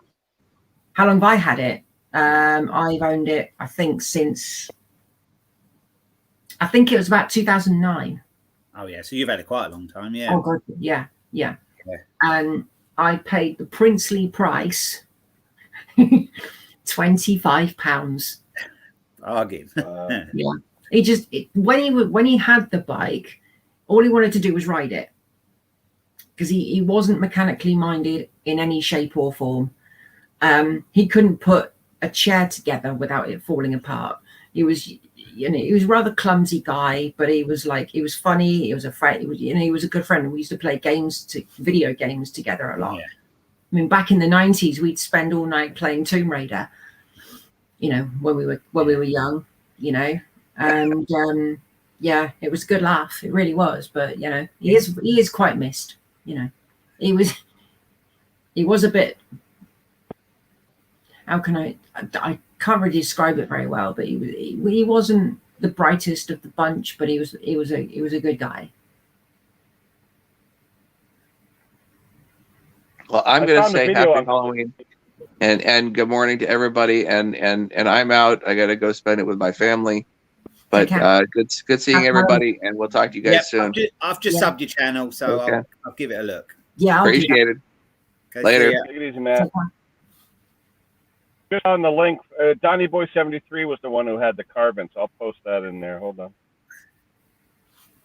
How long have I had it? I've owned it, I think, since I think it was about 2009. Oh yeah, so you've had it quite a long time, yeah. Oh God, yeah. And I paid the princely price, £25. Bargain. Yeah. When he had the bike, all he wanted to do was ride it, because he wasn't mechanically minded in any shape or form. He couldn't put a chair together without it falling apart. He was rather clumsy guy, but he was funny. He was he was a good friend. We used to play video games together a lot. Yeah. I mean, back in the 90s, we'd spend all night playing Tomb Raider, you know, when we were young, you know, and it was a good laugh. It really was. But you know, he is quite missed. You know, he was a bit. How can I can't really describe it very well, but he wasn't the brightest of the bunch, but he was a good guy. Well, I'm going to say happy Halloween and good morning to everybody. And I'm out. I got to go spend it with my family. But good seeing everybody, and we'll talk to you guys soon. I've just subbed your channel, so I'll give it a look. Yeah, appreciate it. Okay, later. Take it easy, Matt. Just on the link, Donnie Boy 73 was the one who had the carbon, so I'll post that in there. Hold on.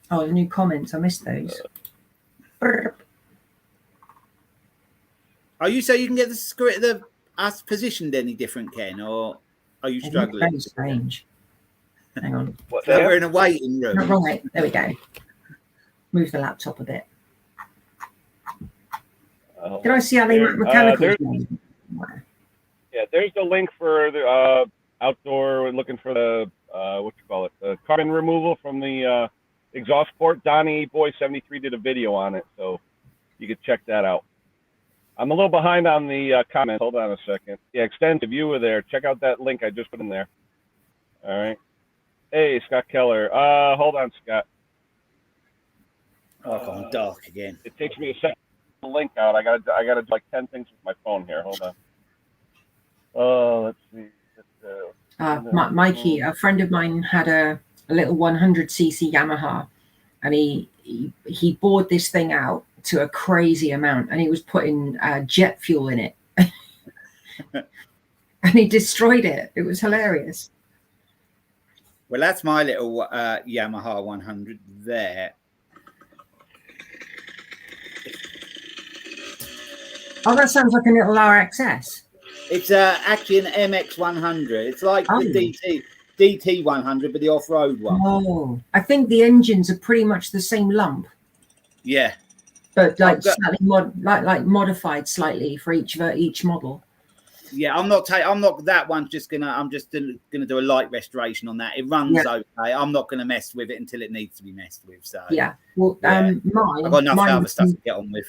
Oh, the new comments. I missed those. Are you so you can get the us positioned any different, Ken, or are you struggling? Very strange. Hang on. We're in a waiting room. Not wrong way. There we go. Move the laptop a bit. Did I see Ali Mechanical's name? Yeah, there's the link for the outdoor. Looking for the the carbon removal from the exhaust port. Donnie Boy 73 did a video on it, so you could check that out. I'm a little behind on the comments. Hold on a second. Yeah, extensive viewer there. Check out that link I just put in there. All right. Hey, Scott Keller. Hold on, Scott. Oh, gone dark again. It takes me a second to link out. I gotta do like 10 things with my phone here. Hold on. Let's see. Mikey, a friend of mine had a little 100cc Yamaha, and he bored this thing out to a crazy amount, and he was putting jet fuel in it. And he destroyed it. It was hilarious. Well, that's my little Yamaha 100 there. Oh, that sounds like a little RXS. It's actually an MX 100. It's like the DT 100, but the off-road one. Oh, I think the engines are pretty much the same lump. Yeah, but like slightly modified slightly for each model. Yeah, I'm not that one. I'm just gonna do a light restoration on that. It runs okay. I'm not gonna mess with it until it needs to be messed with. So yeah, well, mine. I've got enough other stuff to get on with.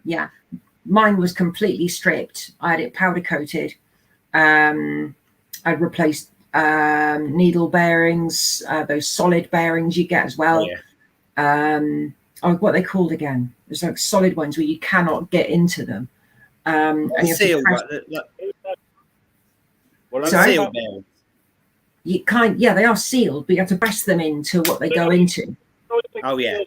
Yeah, mine was completely stripped. I had it powder coated. I'd replaced needle bearings, those solid bearings you get as well. What are they called again? There's like solid ones where you cannot get into them. And you seal, Sorry? You can't. Yeah, they are sealed, but you have to press them into what they go into. Oh yeah.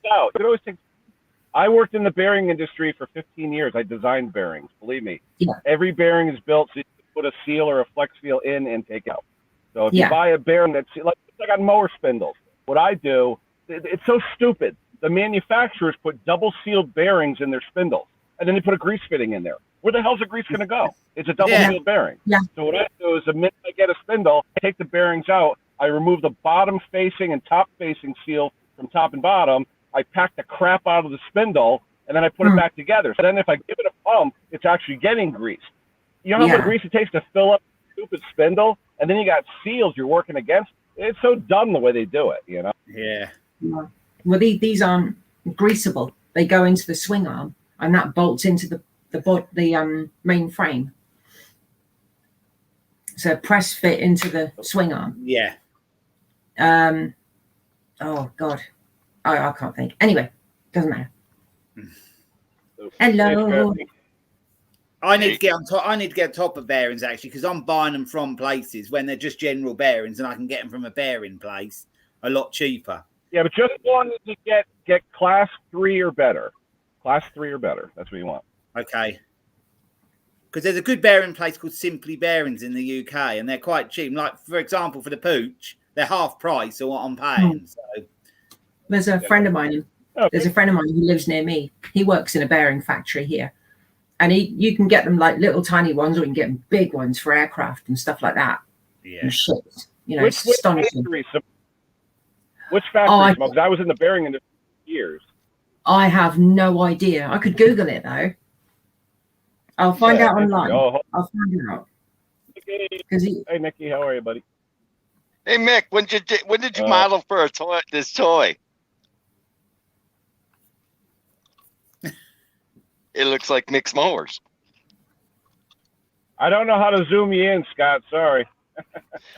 I worked in the bearing industry for 15 years. I designed bearings. Believe me. Yeah. Every bearing is built so you can put a seal or a flex seal in and take out. So if you buy a bearing that's like on mower spindles, what I do, it's so stupid. The manufacturers put double sealed bearings in their spindles, and then they put a grease fitting in there. Where the hell's the grease going to go? It's a double sealed bearing. Yeah. So what I do is the minute I get a spindle, I take the bearings out, I remove the bottom facing and top facing seal from top and bottom. I pack the crap out of the spindle, and then I put it back together. So then if I give it a pump, it's actually getting greased. You know how much grease it takes to fill up a stupid spindle? And then you got seals you're working against. It's so dumb the way they do it, you know? Yeah. Well, these aren't greasable. They go into the swing arm, and that bolts into the main frame. So press fit into the swing arm. Yeah. Oh God, I can't think. Anyway, doesn't matter. Hello. I need to get on top. I need to get on top of bearings actually, because I'm buying them from places when they're just general bearings, and I can get them from a bearing place a lot cheaper. Yeah, but just wanted to get class 3 or better. Class 3 or better. That's what you want. Okay. Because there's a good bearing place called Simply Bearings in the UK, and they're quite cheap. Like, for example, for the Pooch, they're half price of what I'm paying. So there's a friend of mine. There's a friend of mine who lives near me. He works in a bearing factory here, and you can get them like little tiny ones, or you can get them big ones for aircraft and stuff like that. Yeah. And shit. You know, it's astonishing. Which factory? Because I was in the bearing industry for years. I have no idea. I could Google it though. I'll find out online. I'll find it out. Hey, Mickey, how are you, buddy? Hey, Mick, when did you model for this toy? It looks like Mick's mowers. I don't know how to zoom you in, Scott. Sorry.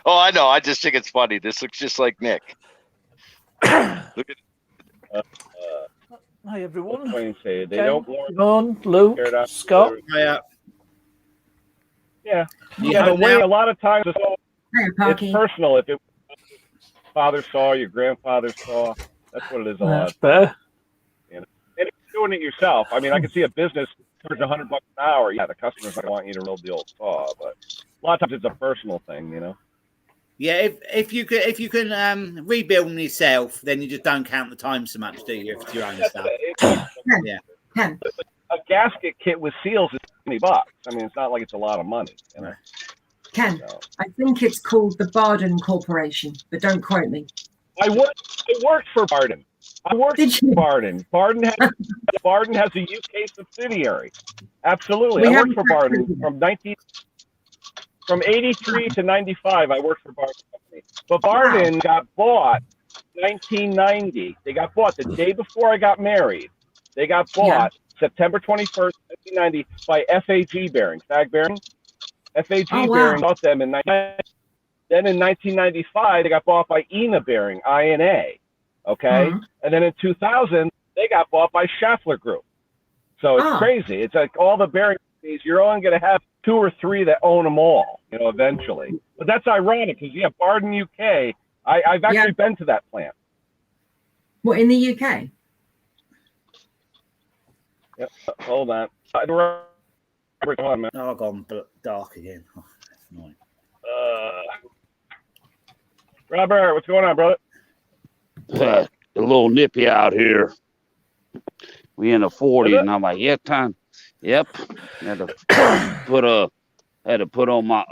Oh, I know. I just think it's funny. This looks just like Mick. Look at. Hi everyone. They Ken, don't Yvonne, Luke, Scott. Yeah. The way a lot of times it's personal. If it father saw, your grandfather saw, that's what it is a lot. Fair. You know? And if you're doing it yourself, I mean, I can see a business charge $100 an hour. Yeah, the customer's not want you to build the old saw, but a lot of times it's a personal thing, you know. Yeah, if you can rebuild them yourself, then you just don't count the time so much, do you? If it's your own stuff. Yeah. A gasket kit with seals is $20. I mean, it's not like it's a lot of money, you know. Ken, I think it's called the Barden Corporation, but don't quote me. I worked for Barden. I worked for Barden. Barden has a UK subsidiary. Absolutely, I worked for Barden from 83 to 95, I worked for Barden Company. But Barden got bought in 1990. They got bought the day before I got married. They got bought September 21st, 1990 by FAG Bearings, FAG Bearing. FAG Bearing bought them in 1990. Then in 1995, they got bought by INA Bearing, INA. Okay, and then in 2000, they got bought by Schaeffler Group. So it's crazy. It's like all the bearing companies, you're only going to have 2 or 3 that own them all, eventually. But that's ironic because, Barden, UK, I've actually been to that plant. What, in the UK? Yep. Hold on. Oh, I've gone dark again. Oh, that's annoying. Robert, what's going on, brother? A little nippy out here. We in the 40s, and I'm like, time. Yep. Had to put on my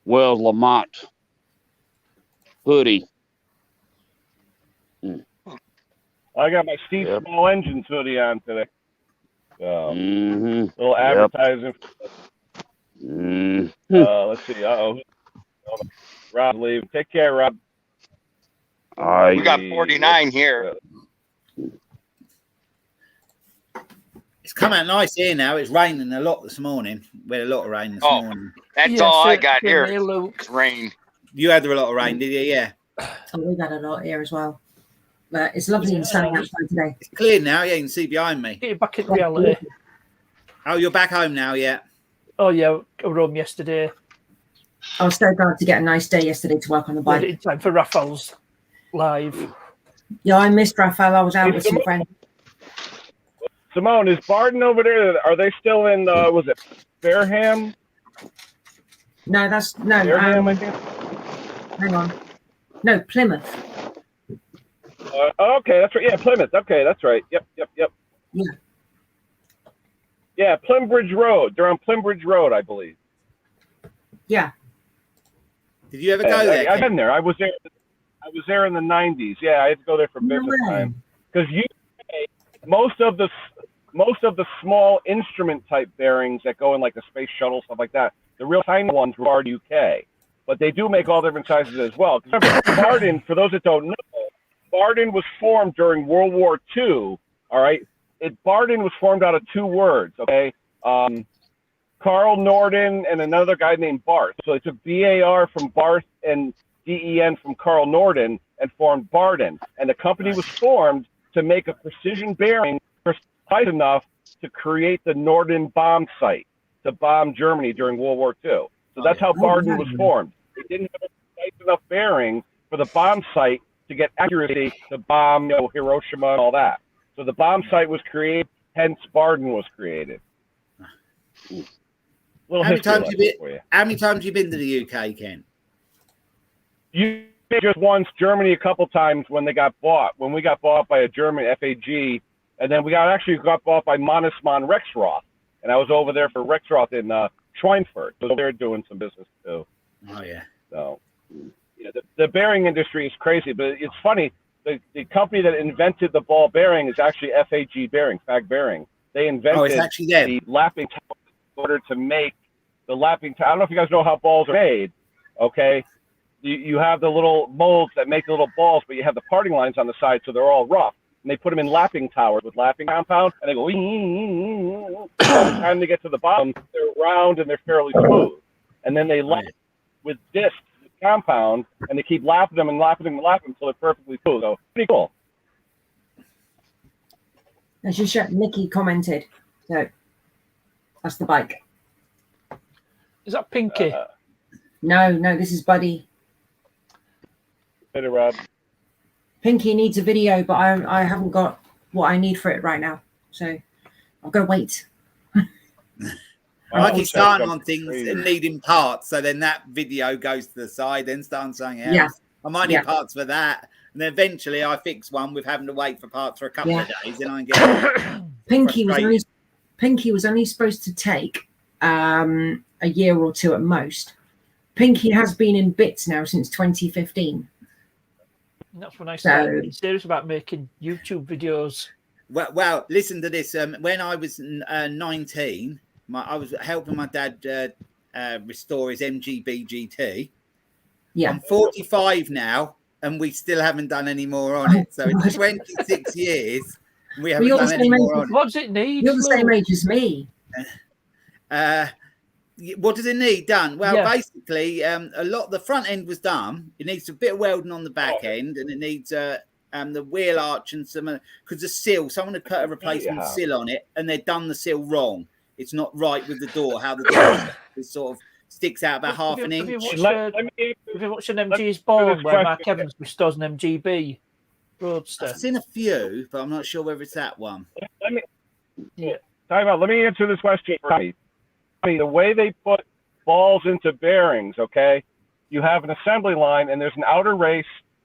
Wells Lamont hoodie. I got my Steve Small Engines hoodie on today. So, little advertising. Let's see. Rob, leave. Take care, Rob. We got 49 here. It's come out nice here now. It's raining a lot this morning. We had a lot of rain this morning. That's all I got here. It's rain. You had a lot of rain, did you? Yeah. Oh, we've had a lot here as well. But it's lovely and sunny outside today. It's clear now. Yeah, you can see behind me. Get back in reality. Oh, you're back home now, yeah? Oh, yeah. I was home yesterday. I was so glad to get a nice day yesterday to work on the bike. In time for Raphael's live. Yeah, I missed Raphael. I was out with some friends. Simone, is Barden over there? Are they still in, was it Fareham? No, that's, no. Fareham, I think. Hang on. No, Plymouth. Okay, that's right. Yeah, Plymouth. Okay, that's right. Yep. Yeah. Yeah, Plimbridge Road. They're on Plimbridge Road, I believe. Yeah. Did you ever go there? I've been there. I was there in the 90s. Yeah, I had to go there for business time. Because most of the small instrument type bearings that go in like a space shuttle, stuff like that, the real tiny ones are UK. But they do make all different sizes as well. Remember, Barden, for those that don't know, Barden was formed during World War II. All right, Barden was formed out of 2 words. Okay, Carl Norden and another guy named Barth. So they took BAR from Barth and DEN from Carl Norden and formed Barden. And the company was formed to make a precision bearing precise enough to create the Norden bomb sight to bomb Germany during World War II. So that's how Barden was formed. They didn't have a precise enough bearing for the bomb sight to get accuracy to bomb Hiroshima and all that. So the bomb sight was created, hence Barden was created. How many times have you been to the UK, Ken? You just once, Germany a couple times when they got bought. When we got bought by a German FAG, and then we got bought by Mannesmann Rexroth. And I was over there for Rexroth in Schweinfurt. So they're doing some business too. Oh yeah. So the bearing industry is crazy, but it's funny. The company that invented the ball bearing is actually FAG Bearing, Fag Bearing. They invented the lapping tower in order to make the lapping tower. I don't know if you guys know how balls are made. Okay, you have the little molds that make the little balls, but you have the parting lines on the side, so they're all rough. And they put them in lapping towers with lapping compound, and they go. By the time they get to the bottom, they're round and they're fairly smooth. And then they lap with discs, with compound, and they keep lapping them and lapping them and lapping them until they're perfectly smooth. So pretty cool. As you Nikki commented, so that's the bike. Is that Pinky? No, this is Buddy. Later, Rob. Pinky needs a video, but I haven't got what I need for it right now. So I've got to wait. I keep starting on things and needing parts, so then that video goes to the side, then starting something else. Yeah. I might need parts for that. And then eventually I fix one with having to wait for parts for a couple of days, and I get Pinky was only supposed to take a year or 2 at most. Pinky has been in bits now since 2015. And that's when I started being serious about making YouTube videos. Well, listen to this. When I was 19, I was helping my dad restore his MGB GT. Yeah. I'm 45 now, and we still haven't done any more on it. So it's 26 years, and we haven't done any more on it. What does it need? You're the same age as me. What does it need done? Well, Yeah. basically, a lot of the front end was done. It needs a bit of welding on the back end, and it needs the wheel arch and some because the sill. Someone had put a replacement sill on it, and they'd done the sill wrong. It's not right with the door. How the door is sort of sticks out about half an inch. Have you watched an MG's Born where Mark Evans restores an MGB Roadster? I've seen a few, but I'm not sure whether it's that one. Time out. Let me answer this question for me. The way they put balls into bearings, okay, you have an assembly line and there's an outer race.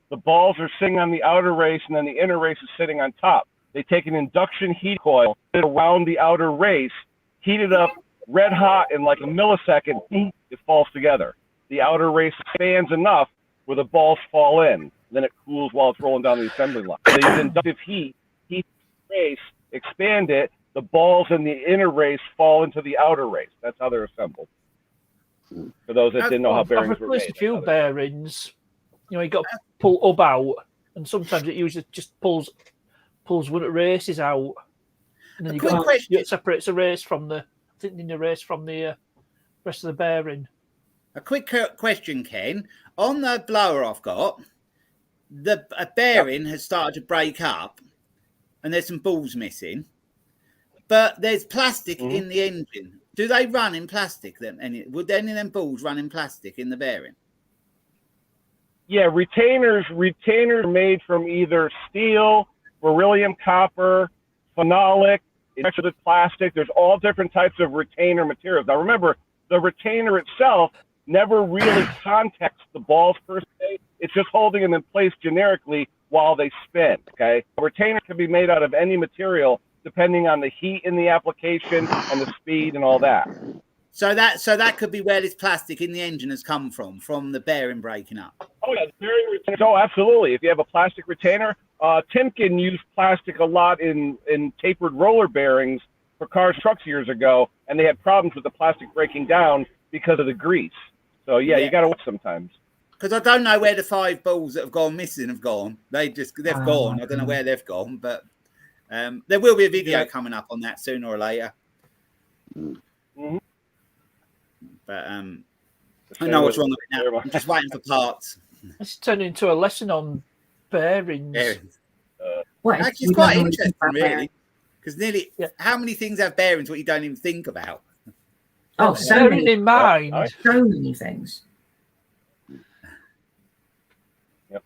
The balls are sitting on the outer race and then the inner race is sitting on top. They take an induction heat coil around the outer race, heat it up red hot in like a millisecond, it falls together. The outer race expands enough where the balls fall in. Then it cools while it's rolling down the assembly line. They use inductive heat the race, expand it, the balls in the inner race fall into the outer race. That's how they're assembled. For those that didn't know how bearings were made. I've replaced a few bearings. You know, you got to pull up out, and sometimes it usually just pulls one of the races out, and then it separates the race from the rest of the bearing. A quick question, Ken. On the blower I've got, a bearing has started to break up, and there's some balls missing. But there's plastic in the engine. Do they run in plastic? Would any of them balls run in plastic in the bearing? Yeah, retainers are made from either steel, beryllium copper, phenolic, injected plastic. There's all different types of retainer materials. Now remember, the retainer itself never really contacts the balls per se. It's just holding them in place generically while they spin, okay? A retainer can be made out of any material depending on the heat in the application and the speed and all that. So that could be where this plastic in the engine has come from the bearing breaking up. Oh yeah, the bearing retainers. Oh, absolutely. If you have a plastic retainer, Timken used plastic a lot in tapered roller bearings for cars and trucks years ago, and they had problems with the plastic breaking down because of the grease. So yeah. You got to watch sometimes. Because I don't know where the 5 balls that have gone missing have gone. They've gone. I don't know where they've gone, but there will be a video coming up on that sooner or later. Mm-hmm. But I know what's wrong with it now. I'm just waiting for parts. It's turned into a lesson on bearings. Actually, it's quite interesting, really. Because how many things have bearings what you don't even think about? Oh, so many in mind. So many things. Yep.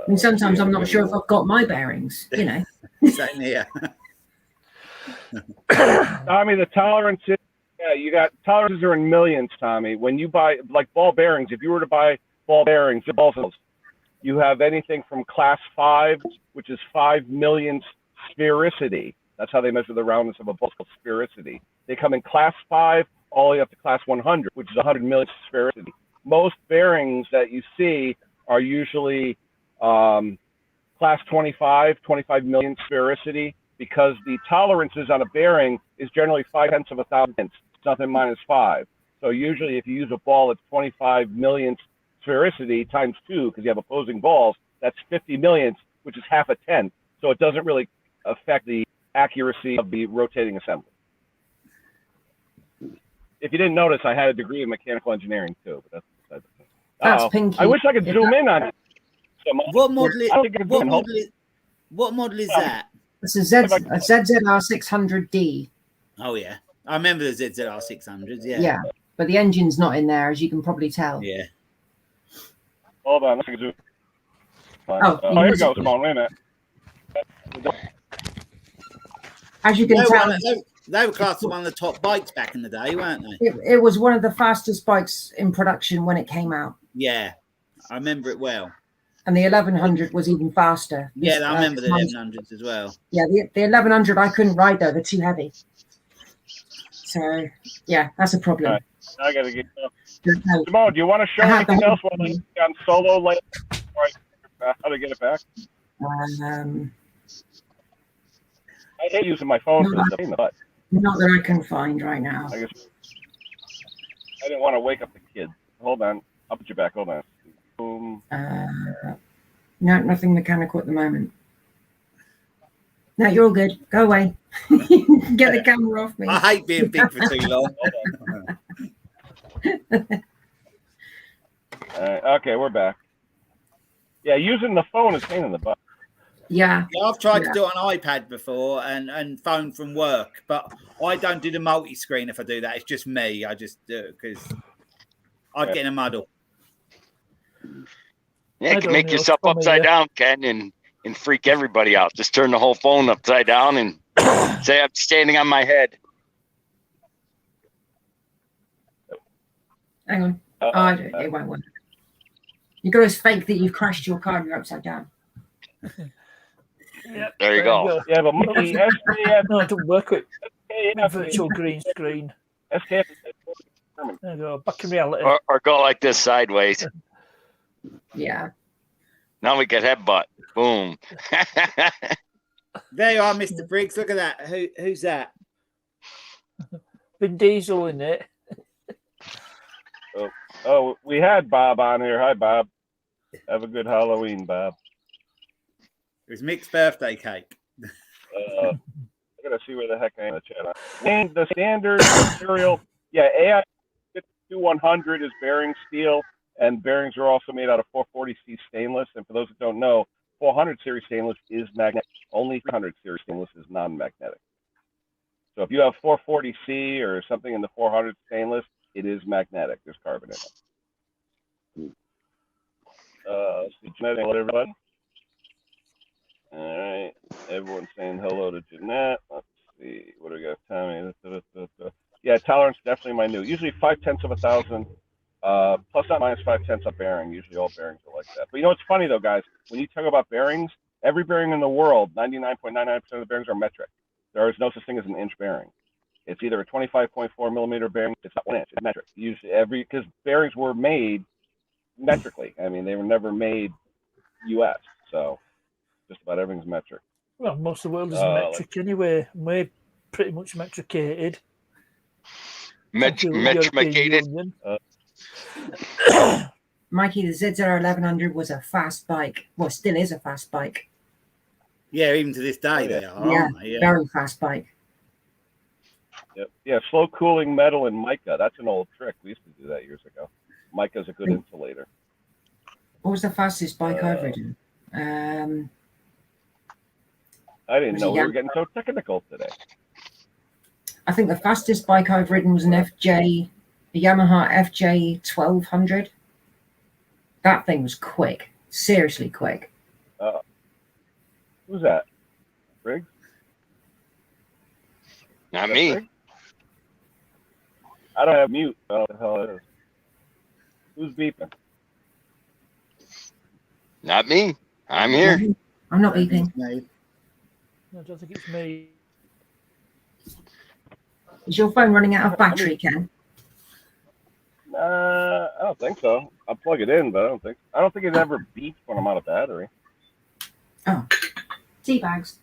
And sometimes I'm not sure if I've got my bearings, you know. Same here. Tommy, the tolerances, you got tolerances are in millions, Tommy. When you buy like ball bearings, if you were to buy ball bearings, you have anything from class 5, which is 5 millionths sphericity. That's how they measure the roundness of a ball, called sphericity. They come in class 5 all the way up to class 100, which is 100 millionths sphericity. Most bearings that you see are usually class 25 millionths sphericity, because the tolerances on a bearing is generally 0.5 of a thousandth, nothing minus 5. So usually if you use a ball that's 25 millionths sphericity times 2, because you have opposing balls, that's 50 millionths, which is half a tenth. So it doesn't really affect the accuracy of the rotating assembly. If you didn't notice, I had a degree in mechanical engineering too. But that's pinky. I wish I could zoom in on it. What model is that? It's a ZZR 600D. Oh yeah, I remember the ZZR 600s. Yeah. Yeah, but the engine's not in there, as you can probably tell. Yeah. Hold on, let's zoom. Oh, here we go. Simone, wait a minute. As you can tell, they were classed as one of the top bikes back in the day, weren't they? It was one of the fastest bikes in production when it came out. Yeah, I remember it well. And the 1100 was even faster. Yeah, I remember the 1100s as well. Yeah, the 1100 I couldn't ride though; they're too heavy. So yeah, that's a problem. Right. I gotta get. Simone, do you want to show anything else while I'm on solo later? How to get it back? I hate using my phone for this stuff, but not that I can find right now. I guess I didn't want to wake up the kids. Hold on, I'll put you back. Hold on. Boom. No, nothing mechanical at the moment. No, you're all good. Go away. Get the camera off me. I hate being big for too long. Okay, we're back. Yeah, using the phone is a pain in the butt. Yeah. I've tried to do it on iPad before and phone from work, but I don't do the multi-screen if I do that. It's just me. I just do it because I'd get in a muddle. Yeah, you can make yourself upside down, Ken, and freak everybody out. Just turn the whole phone upside down and say I'm standing on my head. Hang on. It won't work. You've got to fake that you've crashed your car and you're upside down. Yep, there you go. Yeah, but Mikey, SKF... No, it don't work with virtual green screen. SKF... There you go, back in reality. Or go like this sideways. Yeah. Now we get headbutt. Boom. There you are, Mr. Briggs. Look at that. Who's that? Vin Diesel in it. Oh, we had Bob on here. Hi, Bob. Have a good Halloween, Bob. It was Mick's birthday cake. I gotta see where the heck I am in the chat. And the standard material, yeah, AI 5100 is bearing steel, and bearings are also made out of 440C stainless. And for those that don't know, 400 series stainless is magnetic. Only 300 series stainless is non-magnetic. So if you have 440C or something in the 400 stainless, it is magnetic. There's carbon in it. Let's see, Jeanette, hello everybody. All right, everyone's saying hello to Jeanette. Let's see, what do we got? Tommy. Yeah, tolerance definitely minute. Usually 0.5 of a thousand, plus or minus 0.5 of bearing. Usually all bearings are like that. But you know what's funny though, guys? When you talk about bearings, every bearing in the world, 99.99% of the bearings are metric. There is no such thing as an inch bearing. It's either a 25.4 millimeter bearing. It's not 1 inch. It's metric. Usually because bearings were made metrically. I mean, they were never made U.S. So just about everything's metric. Well, most of the world is metric anyway. We're pretty much metricated. Metricated. Mikey, the ZZR 1100 was a fast bike. Well, still is a fast bike. Yeah, even to this day they are. Yeah, aren't they? Yeah, very fast bike. Yep. Yeah, slow cooling metal and mica. That's an old trick. We used to do that years ago. Mica's a good insulator. What was the fastest bike I've ridden? I didn't know we were getting so technical today. I think the fastest bike I've ridden was a Yamaha FJ 1200. That thing was quick. Seriously quick. Who's that? Briggs? Not me. Briggs? I don't have mute. I don't know what the hell it is. Who's beeping? Not me. I'm here. I'm not beeping. No, I don't think it's me. Is your phone running out of battery, Ken? I don't think so. I'll plug it in, but I don't think it ever beeps when I'm out of battery. Oh. Tea bags.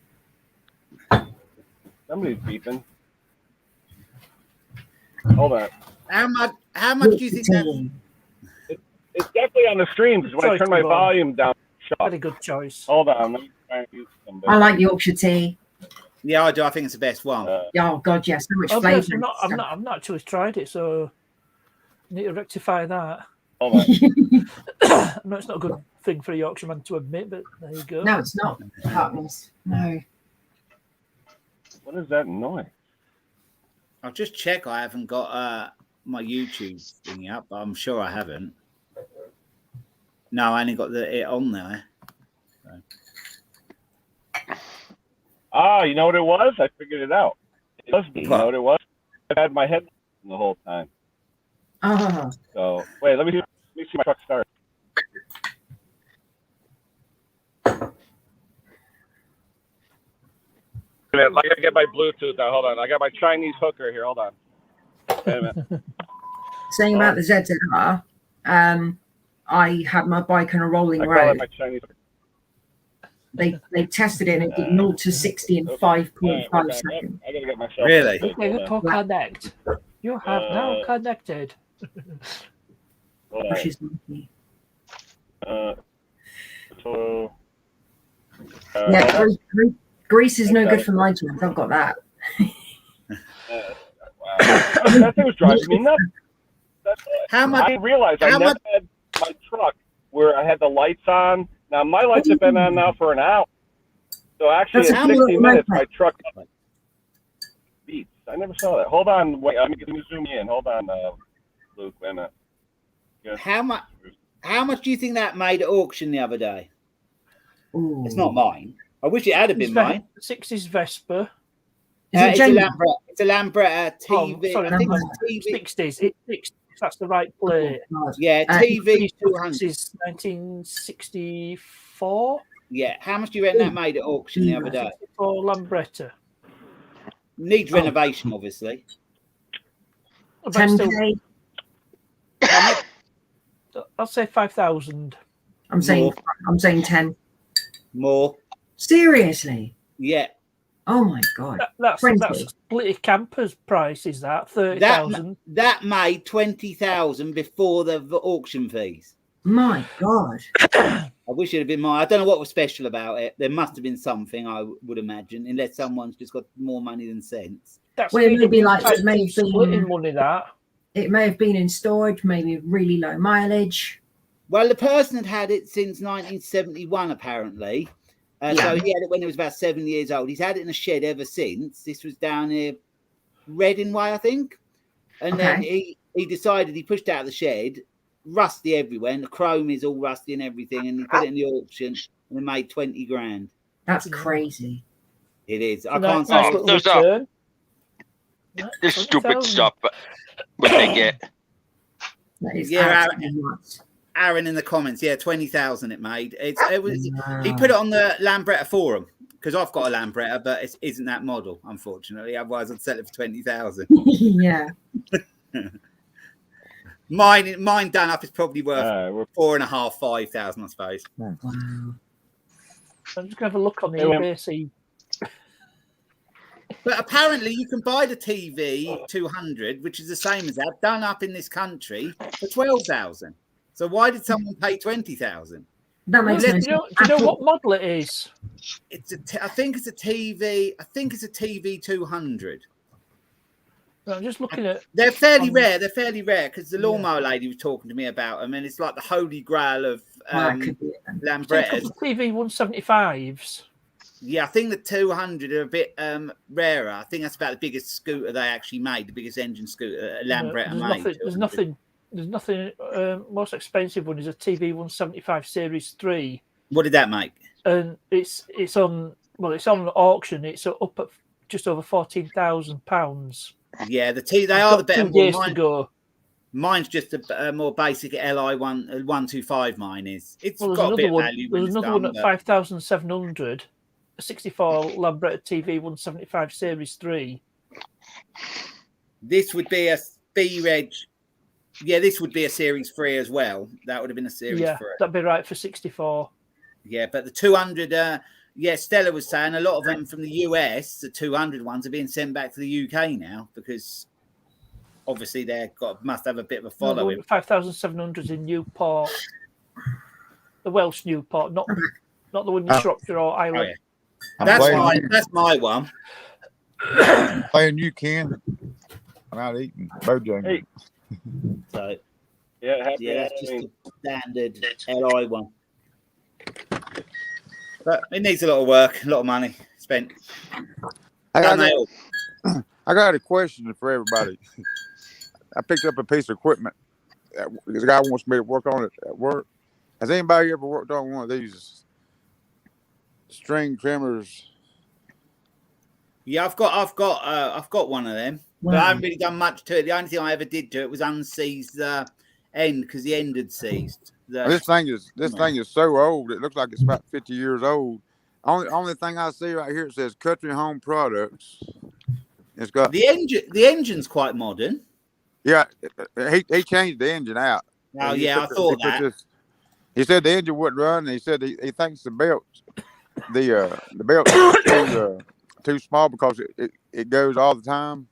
Somebody's beeping. Hold on. How much do you think that? It's definitely on the stream because when I turn my volume down, Very good choice. Hold on, let me try and use some. I like Yorkshire tea. Yeah, I do. I think it's the best one. Oh God, yes, so much flavour. I've not actually tried it, so I need to rectify that. Hold on. No, it's not a good thing for a Yorkshireman to admit, but there you go. No, it's not. Harkness. No. What is that noise? I'll just check. I haven't got my YouTube thingy up, but I'm sure I haven't. No, I only got it on there. Ah, you know what it was? I figured it out. It was me. You know what it was? I've had my head the whole time. Oh. So wait, let me see my truck start. I gotta get my Bluetooth out. Hold on. I got my Chinese hooker here. Hold on. Wait a minute. Saying about the ZZR, I had my bike on a rolling I call road. it my Chinese hooker. They tested it and it did 0 to 60 in 5.5 seconds. I gotta get myself. Really? Okay, to connect. You have now connected. Pushes me. Yeah, grease is no good for my job. I've got that. Wow. That thing was driving me nuts. How much? I didn't realize I never had my truck where I had the lights on. Now my lights have been on now for an hour. So actually, in 60 minutes, my truck beeps. I never saw that. Hold on, wait. Let me zoom in. Hold on, Luke. Wait a minute. Yes. How much? How much do you think that made at auction the other day? Ooh. It's not mine. I wish it had been mine. 60s Vespa. It's a Lambretta TV. Oh, sorry, I think it's TV. 60s. It's 60s. That's the right plate. Yeah, TV 200. This is 1964. Yeah. How much do you reckon that made at auction the other day? For Lambretta. Needs renovation, obviously. 10K. I'll say 5,000. I'm saying 10. More. Seriously? Yeah. Oh my god. That's split camper's price, is that 30,000? That made 20,000 before the auction fees. My god. I wish it had been mine. I don't know what was special about it. There must have been something, I would imagine, unless someone's just got more money than sense. That's well, it may be like it may have splitting money that. It may have been in storage, maybe really low mileage. Well, the person had had it since 1971, apparently. So he had it when he was about 7 years old. He's had it in a shed ever since. This was down near Reading Way, I think. And then he decided, he pushed out of the shed, rusty everywhere, and the chrome is all rusty and everything, and he put it in the auction and it made 20 grand. That's crazy. It is. I can't say. This stupid stuff, but what they get. Yeah, Aaron in the comments. Yeah, 20,000 it made. It was. He put it on the Lambretta forum because I've got a Lambretta, but it isn't that model, unfortunately. Otherwise, I'd sell it for 20,000. Yeah. Mine done up is probably worth 4.5, 5,000, I suppose. Wow. I'm just gonna have a look on the eBay. See. But apparently, you can buy the TV 200, which is the same as that, done up in this country for 12,000. So why did someone pay 20,000? That makes sense. Do you know what model it is? I think it's a TV. I think it's a TV 200. I'm just looking at. They're fairly rare. They're fairly rare because the lawnmower lady was talking to me about them, and it's like the holy grail of Lambrettas. TV 175s. Yeah, I think the 200 are a bit rarer. I think that's about the biggest scooter they actually made, the biggest engine scooter Lambretta made. There's nothing. Most expensive one is a TV 175 Series 3. What did that make? And it's on auction. It's up at just over £14,000. Yeah, they are the better one. 2 days to go. Mine's just a more basic LI 125. Mine is. It's got a bit of one, value. There's another one at 5,700. A 64 Lambretta TV 175 Series 3. This would be a B-Reg. Yeah, this would be a Series 3 as well. That would have been a Series 3. Yeah, that'd be right for 64. Yeah, but the 200, Stella was saying a lot of them from the US, the 200 ones are being sent back to the UK now because obviously must have a bit of a following. No, 5,700 in Newport, the Welsh Newport, not the one in Shropshire or Ireland. Oh, yeah. That's my one. Playing you can. I'm out eating Bojangles. So that's just a standard LI one. But it needs a lot of work, a lot of money spent. I got a question for everybody. I picked up a piece of equipment because a guy wants me to work on it at work. Has anybody ever worked on one of these string trimmers? Yeah, I've got one of them, but I haven't really done much to it. The only thing I ever did to it was unseize the end because the end had seized. This thing is so old. It looks like it's about 50 years old. Only thing I see right here, it says Country Home Products. It's got the engine. The engine's quite modern. Yeah, he changed the engine out. Oh yeah, I thought that. He said the engine wouldn't run. And he said he thinks the belt too small because it goes all the time.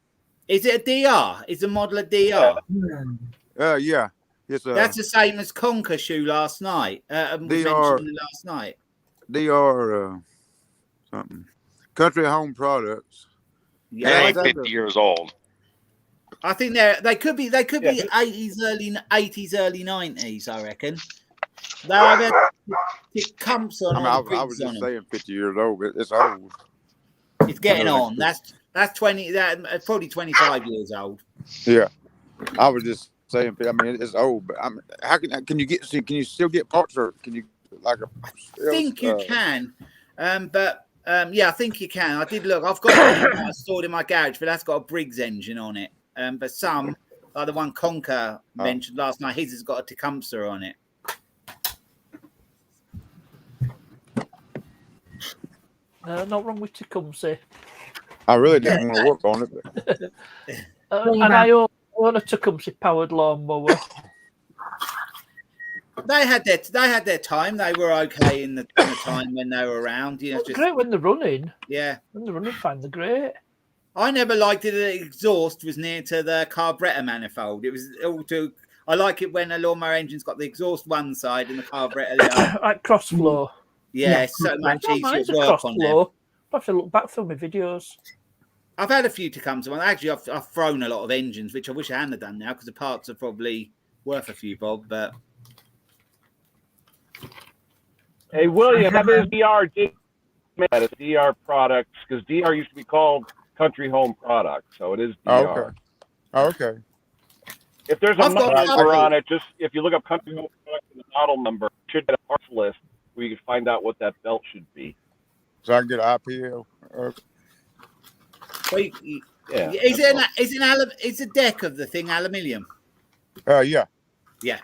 Is it a DR? Is the model a DR? Yeah. That's the same as Conker shoe last night. DR last night. DR something. Country Home Products. Yeah, it ain't 50 years old. I think they could be 80s, early 90s. I reckon. They have Tecumseh on all the I was Briggs on just them. saying 50 years old. It's old. It's getting on. That's 20. That's probably 25 years old. Yeah, I was just saying. I mean, it's old, but I mean, how can you get? Can you still get parts, or can you like a? I think you can, but yeah, I think you can. I did look. I've got one stored in my garage, but that's got a Briggs engine on it. But some, like the one Conker mentioned last night, his has got a Tecumseh on it. Not wrong with Tecumseh. I really didn't want to work on it. But... and I own a Tecumseh powered lawnmower. They had their time. They were okay in the time when they were around. You know, just great when they're running. Yeah, when they're running fine, they're great. I never liked it. The exhaust was near to the carburetor manifold. It was all too. I like it when a lawnmower engine's got the exhaust one side and the carburetor the other. Like cross flow. Yeah, it's so much easier to work on them. I have to look back through my videos. I've had a few Tecumseh ones. Actually, I've thrown a lot of engines, which I wish I hadn't done now because the parts are probably worth a few bob. But hey, William, that is DR. That is DR Products because DR used to be called Country Home Products, so it is DR. Okay. If there's a model number on it, just if you look up Country Home Products and the model number, you should get a parts list where you can find out what that belt should be. So I can get an IPL. Yeah. Is a deck of the thing aluminium? Yeah. Yeah,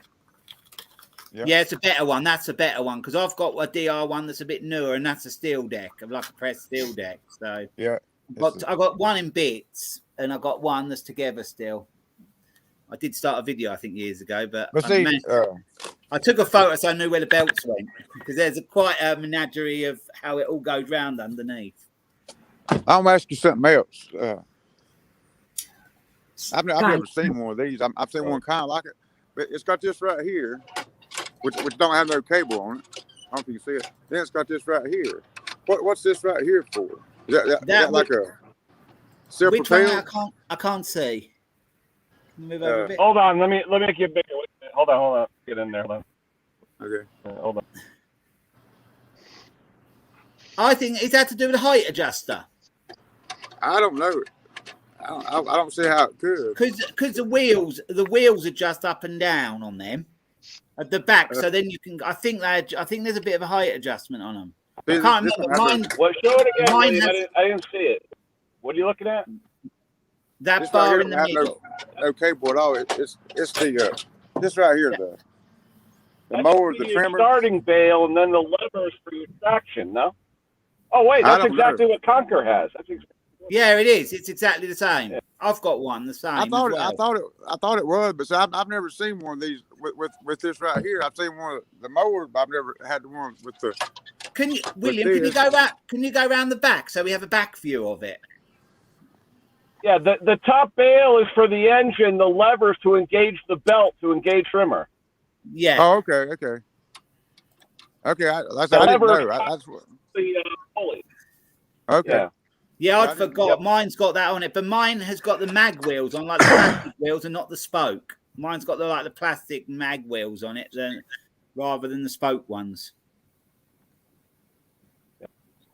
it's a better one. That's a better one because I've got a DR one that's a bit newer, and that's a steel deck, like a pressed steel deck. So yeah, I got one in bits, and I got one that's together still. I did start a video, I think, years ago, but I took a photo so I knew where the belts went because there's quite a menagerie of how it all goes round underneath. I'll ask you something else. I've never seen one of these. I've seen one kind of like it, but it's got this right here, which don't have no cable on it. I don't know if you can see it. Then it's got this right here. What's this right here for? Is that like a self-propelled? I can't see. Move over a bit. Hold on, let me make you bigger. Hold on. Get in there. Hold on. Okay. Hold on. I think is that to do with the height adjuster. I don't know. I don't see how it could. Because the wheels adjust up and down on them at the back, so then you can. I think there's a bit of a height adjustment on them. I can't remember. Mine. Well, show it again. I didn't see it. What are you looking at? That this bar right in the middle. No cable at all. It's the this right here. The mower, the trimmer, starting bail, and then the levers for your traction. No. Oh wait, that's exactly what Conker has. Yeah, it is. It's exactly the same. Yeah. I've got one the same. I thought it was, but so I've never seen one of these with this right here. I've seen one of the mowers, but I've never had the one with the. William? Can you go around the back so we have a back view of it? Yeah, the top bail is for the engine. The levers to engage the belt to engage trimmer. Yeah. Oh, okay. I didn't know. That's what. The pulley. Okay. Yeah, I'd forgot. Yep. Mine's got that on it, but mine has got the mag wheels on, like the plastic wheels, and not the spoke. Mine's got the plastic mag wheels on it, rather than the spoke ones.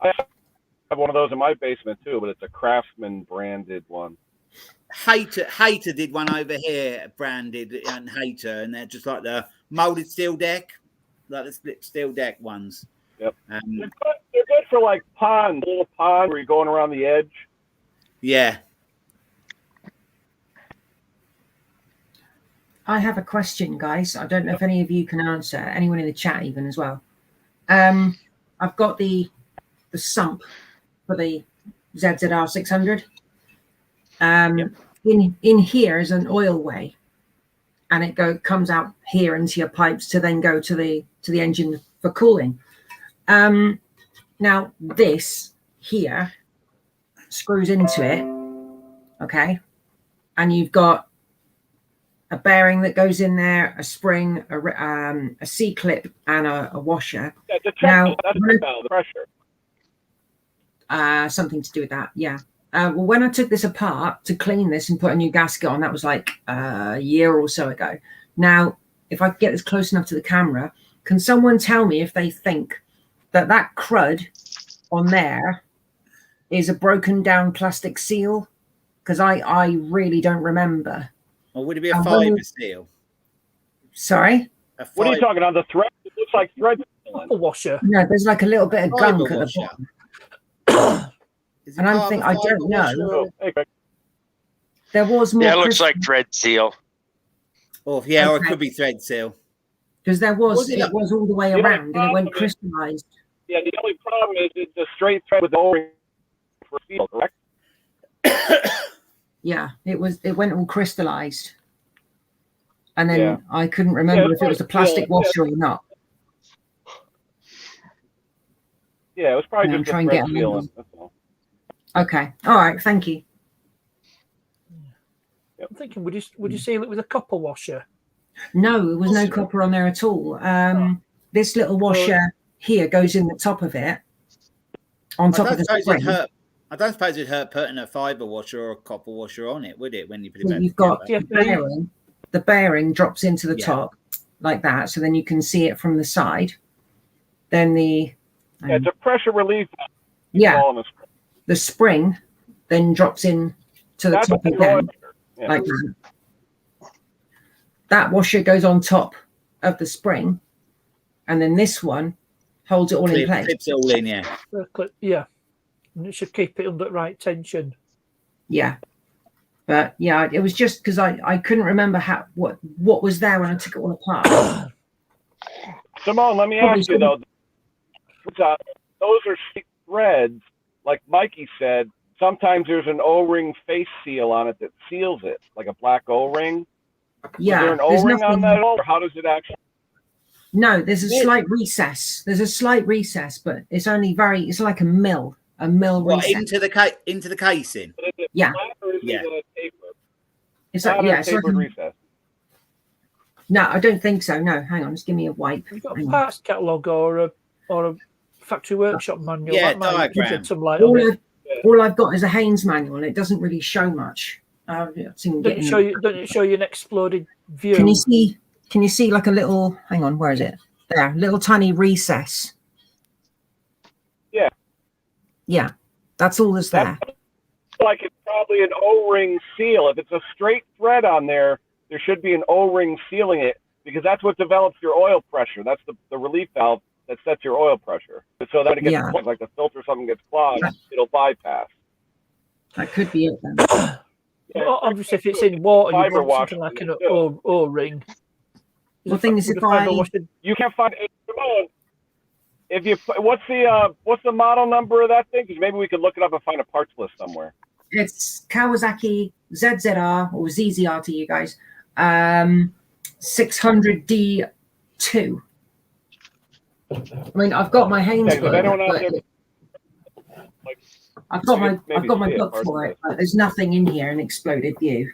I have one of those in my basement too, but it's a Craftsman branded one. Hater did one over here, branded and Hater, and they're just like the molded steel deck, like the split steel deck ones. Yep. They're good for like little pond where you're going around the edge. Yeah. I have a question, guys. I don't know if any of you can answer. Anyone in the chat, even as well. I've got the sump for the ZZR 600. In here is an oil way, and it comes out here into your pipes to then go to the engine for cooling. Now this here screws into it, okay, and you've got a bearing that goes in there, a spring, a C-clip, and a washer. Yeah, now, that's the pressure. Something to do with that, yeah. Well, when I took this apart to clean this and put a new gasket on, that was like a year or so ago. Now, if I get this close enough to the camera, can someone tell me if they think that crud on there is a broken down plastic seal? Because I really don't remember. Or would it be a fiber seal? Sorry? What are you talking on the thread? It looks like thread. A washer. No, there's like a little bit of gunk at the bottom. And I'm thinking, I don't know. There was more. Yeah, it looks like thread seal. Oh, yeah, or it could be thread seal. Because it was all the way around and it went crystallized. Yeah, the only problem is it's a straight thread with the O-ring for seal, correct? Yeah, it went all crystallized. And then I couldn't remember if it was a plastic washer or not. Yeah, it was probably just a thread seal. Okay. All right. Thank you. I'm thinking, would you seal it with a copper washer? No, there was no copper on there at all. This little washer here goes in the top of it, on top of the spring. I don't suppose it'd hurt putting a fiber washer or a copper washer on it, would it? When you put it back you've got the bearing drops into the top like that, so then you can see it from the side. Then it's a pressure relief. The spring then drops in to the top again, like that. That washer goes on top of the spring, and then this one holds it all in place. Clips it all in, yeah. And it should keep it under the right tension. Yeah. But yeah, it was just because I couldn't remember what was there when I took it all apart. Simone, let me ask you though. Those are threads, like Mikey said. Sometimes there's an O-ring face seal on it that seals it, like a black O-ring. Yeah. Is there an O-ring on that at all, or how does it actually? No, there's a slight recess. There's a slight recess, but it's only it's like a mill recess. Into the casing. Yeah. It's like it's like a recess. No, I don't think so. No, hang on, just give me a wipe. You've got a parts catalogue or a factory workshop manual. Yeah, diagram. All I've got is a Haynes manual, and it doesn't really show much. Don't it show you an exploded view? Can you see like a little? Hang on, where is it? There, little tiny recess. Yeah. Yeah, that's all that's there. Like it's probably an O-ring seal. If it's a straight thread on there, there should be an O-ring sealing it, because that's what develops your oil pressure. That's the relief valve that sets your oil pressure. So that it gets clogged, like the filter or something gets clogged, it'll bypass. That could be it then. Well, obviously, if it's in water, you want something like an O-ring. The thing is, you can't find it. If you what's the model number of that thing? Because maybe we could look it up and find a parts list somewhere. It's Kawasaki ZZR or ZZR to you guys. 600D2. I mean, I've got my Haynes book. I've got my book for it, but there's nothing in here in exploded view.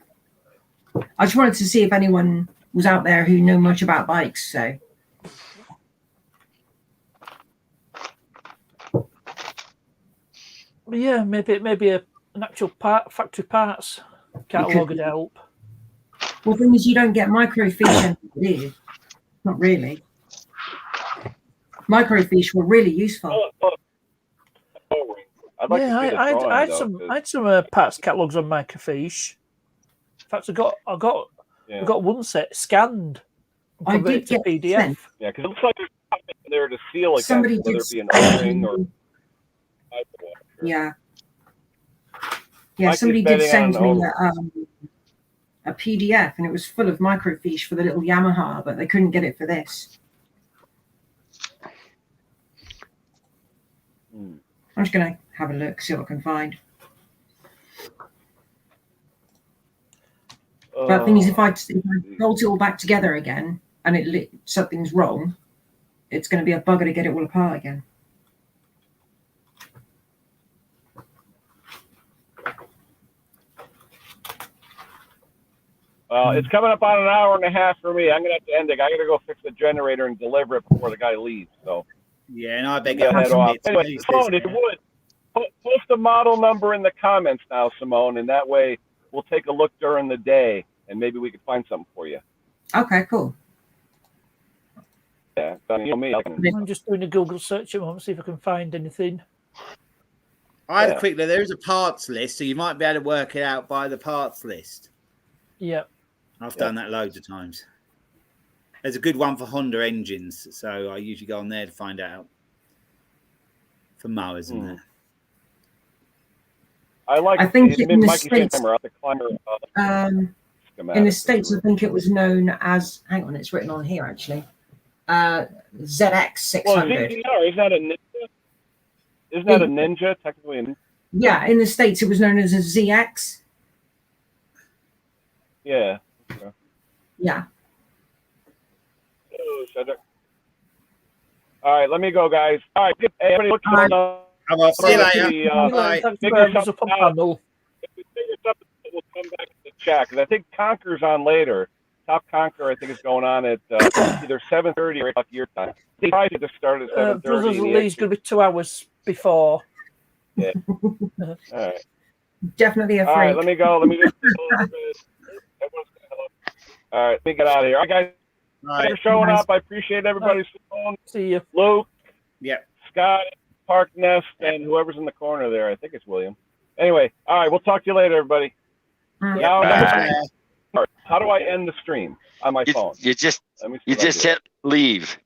I just wanted to see if anyone was out there who knew much about bikes. So. Yeah, maybe an actual factory parts catalogue would help. Well, the thing is, you don't get microfiche, do you? Not really. Microfiche were really useful. I had some parts catalogues on microfiche. In fact, I got one set scanned and converted to PDF. Yeah, because it looks like there's something there to seal against, whether it be an O-ring or. Yeah. Yeah, somebody did send me a PDF, and it was full of microfiche for the little Yamaha, but they couldn't get it for this. I'm just going to have a look, see what I can find. But the thing is, if I bolt it all back together again and something's wrong, it's going to be a bugger to get it all apart again. It's coming up on an hour and a half for me. I'm going to have to end it. I got to go fix the generator and deliver it before the guy leaves. So yeah, and I beg your head off. Anyway, phone, if you would, post a model number in the comments now, Simone, and that way we'll take a look during the day, and maybe we can find something for you. Okay, cool. Yeah, you know me. I'm just doing a Google search at the moment, see if I can find anything. I had a quick look. There is a parts list, so you might be able to work it out by the parts list. Yeah. I've done that loads of times. There's a good one for Honda engines, so I usually go on there to find out for mowers and that. I think in the States, in the States, I think it was known as, hang on, it's written on here actually, ZX 600. Well, isn't that a Ninja? Isn't that a Ninja, technically? Yeah, in the States, it was known as a ZX. Yeah. Okay. Yeah. All right, let me go, guys. All right, everybody look I'll see you later. We'll come back to the chat because I think Conquer's on later. Top Conquer, I think, is going on at either 7:30 or 8 o'clock your time. He probably just started at 7:30. Brothers Lee's going to be 2 hours before. Yeah. All right. Definitely a freak. All right, let me go. Let me just. All right, let me get out of here. All right, guys. Thanks for showing up. I appreciate everybody's phone. See you. Luke. Yeah. Scott, Park Nest, and whoever's in the corner there. I think it's William. Anyway, all right, we'll talk to you later, everybody. Now, how do I end the stream on my phone? You just hit leave.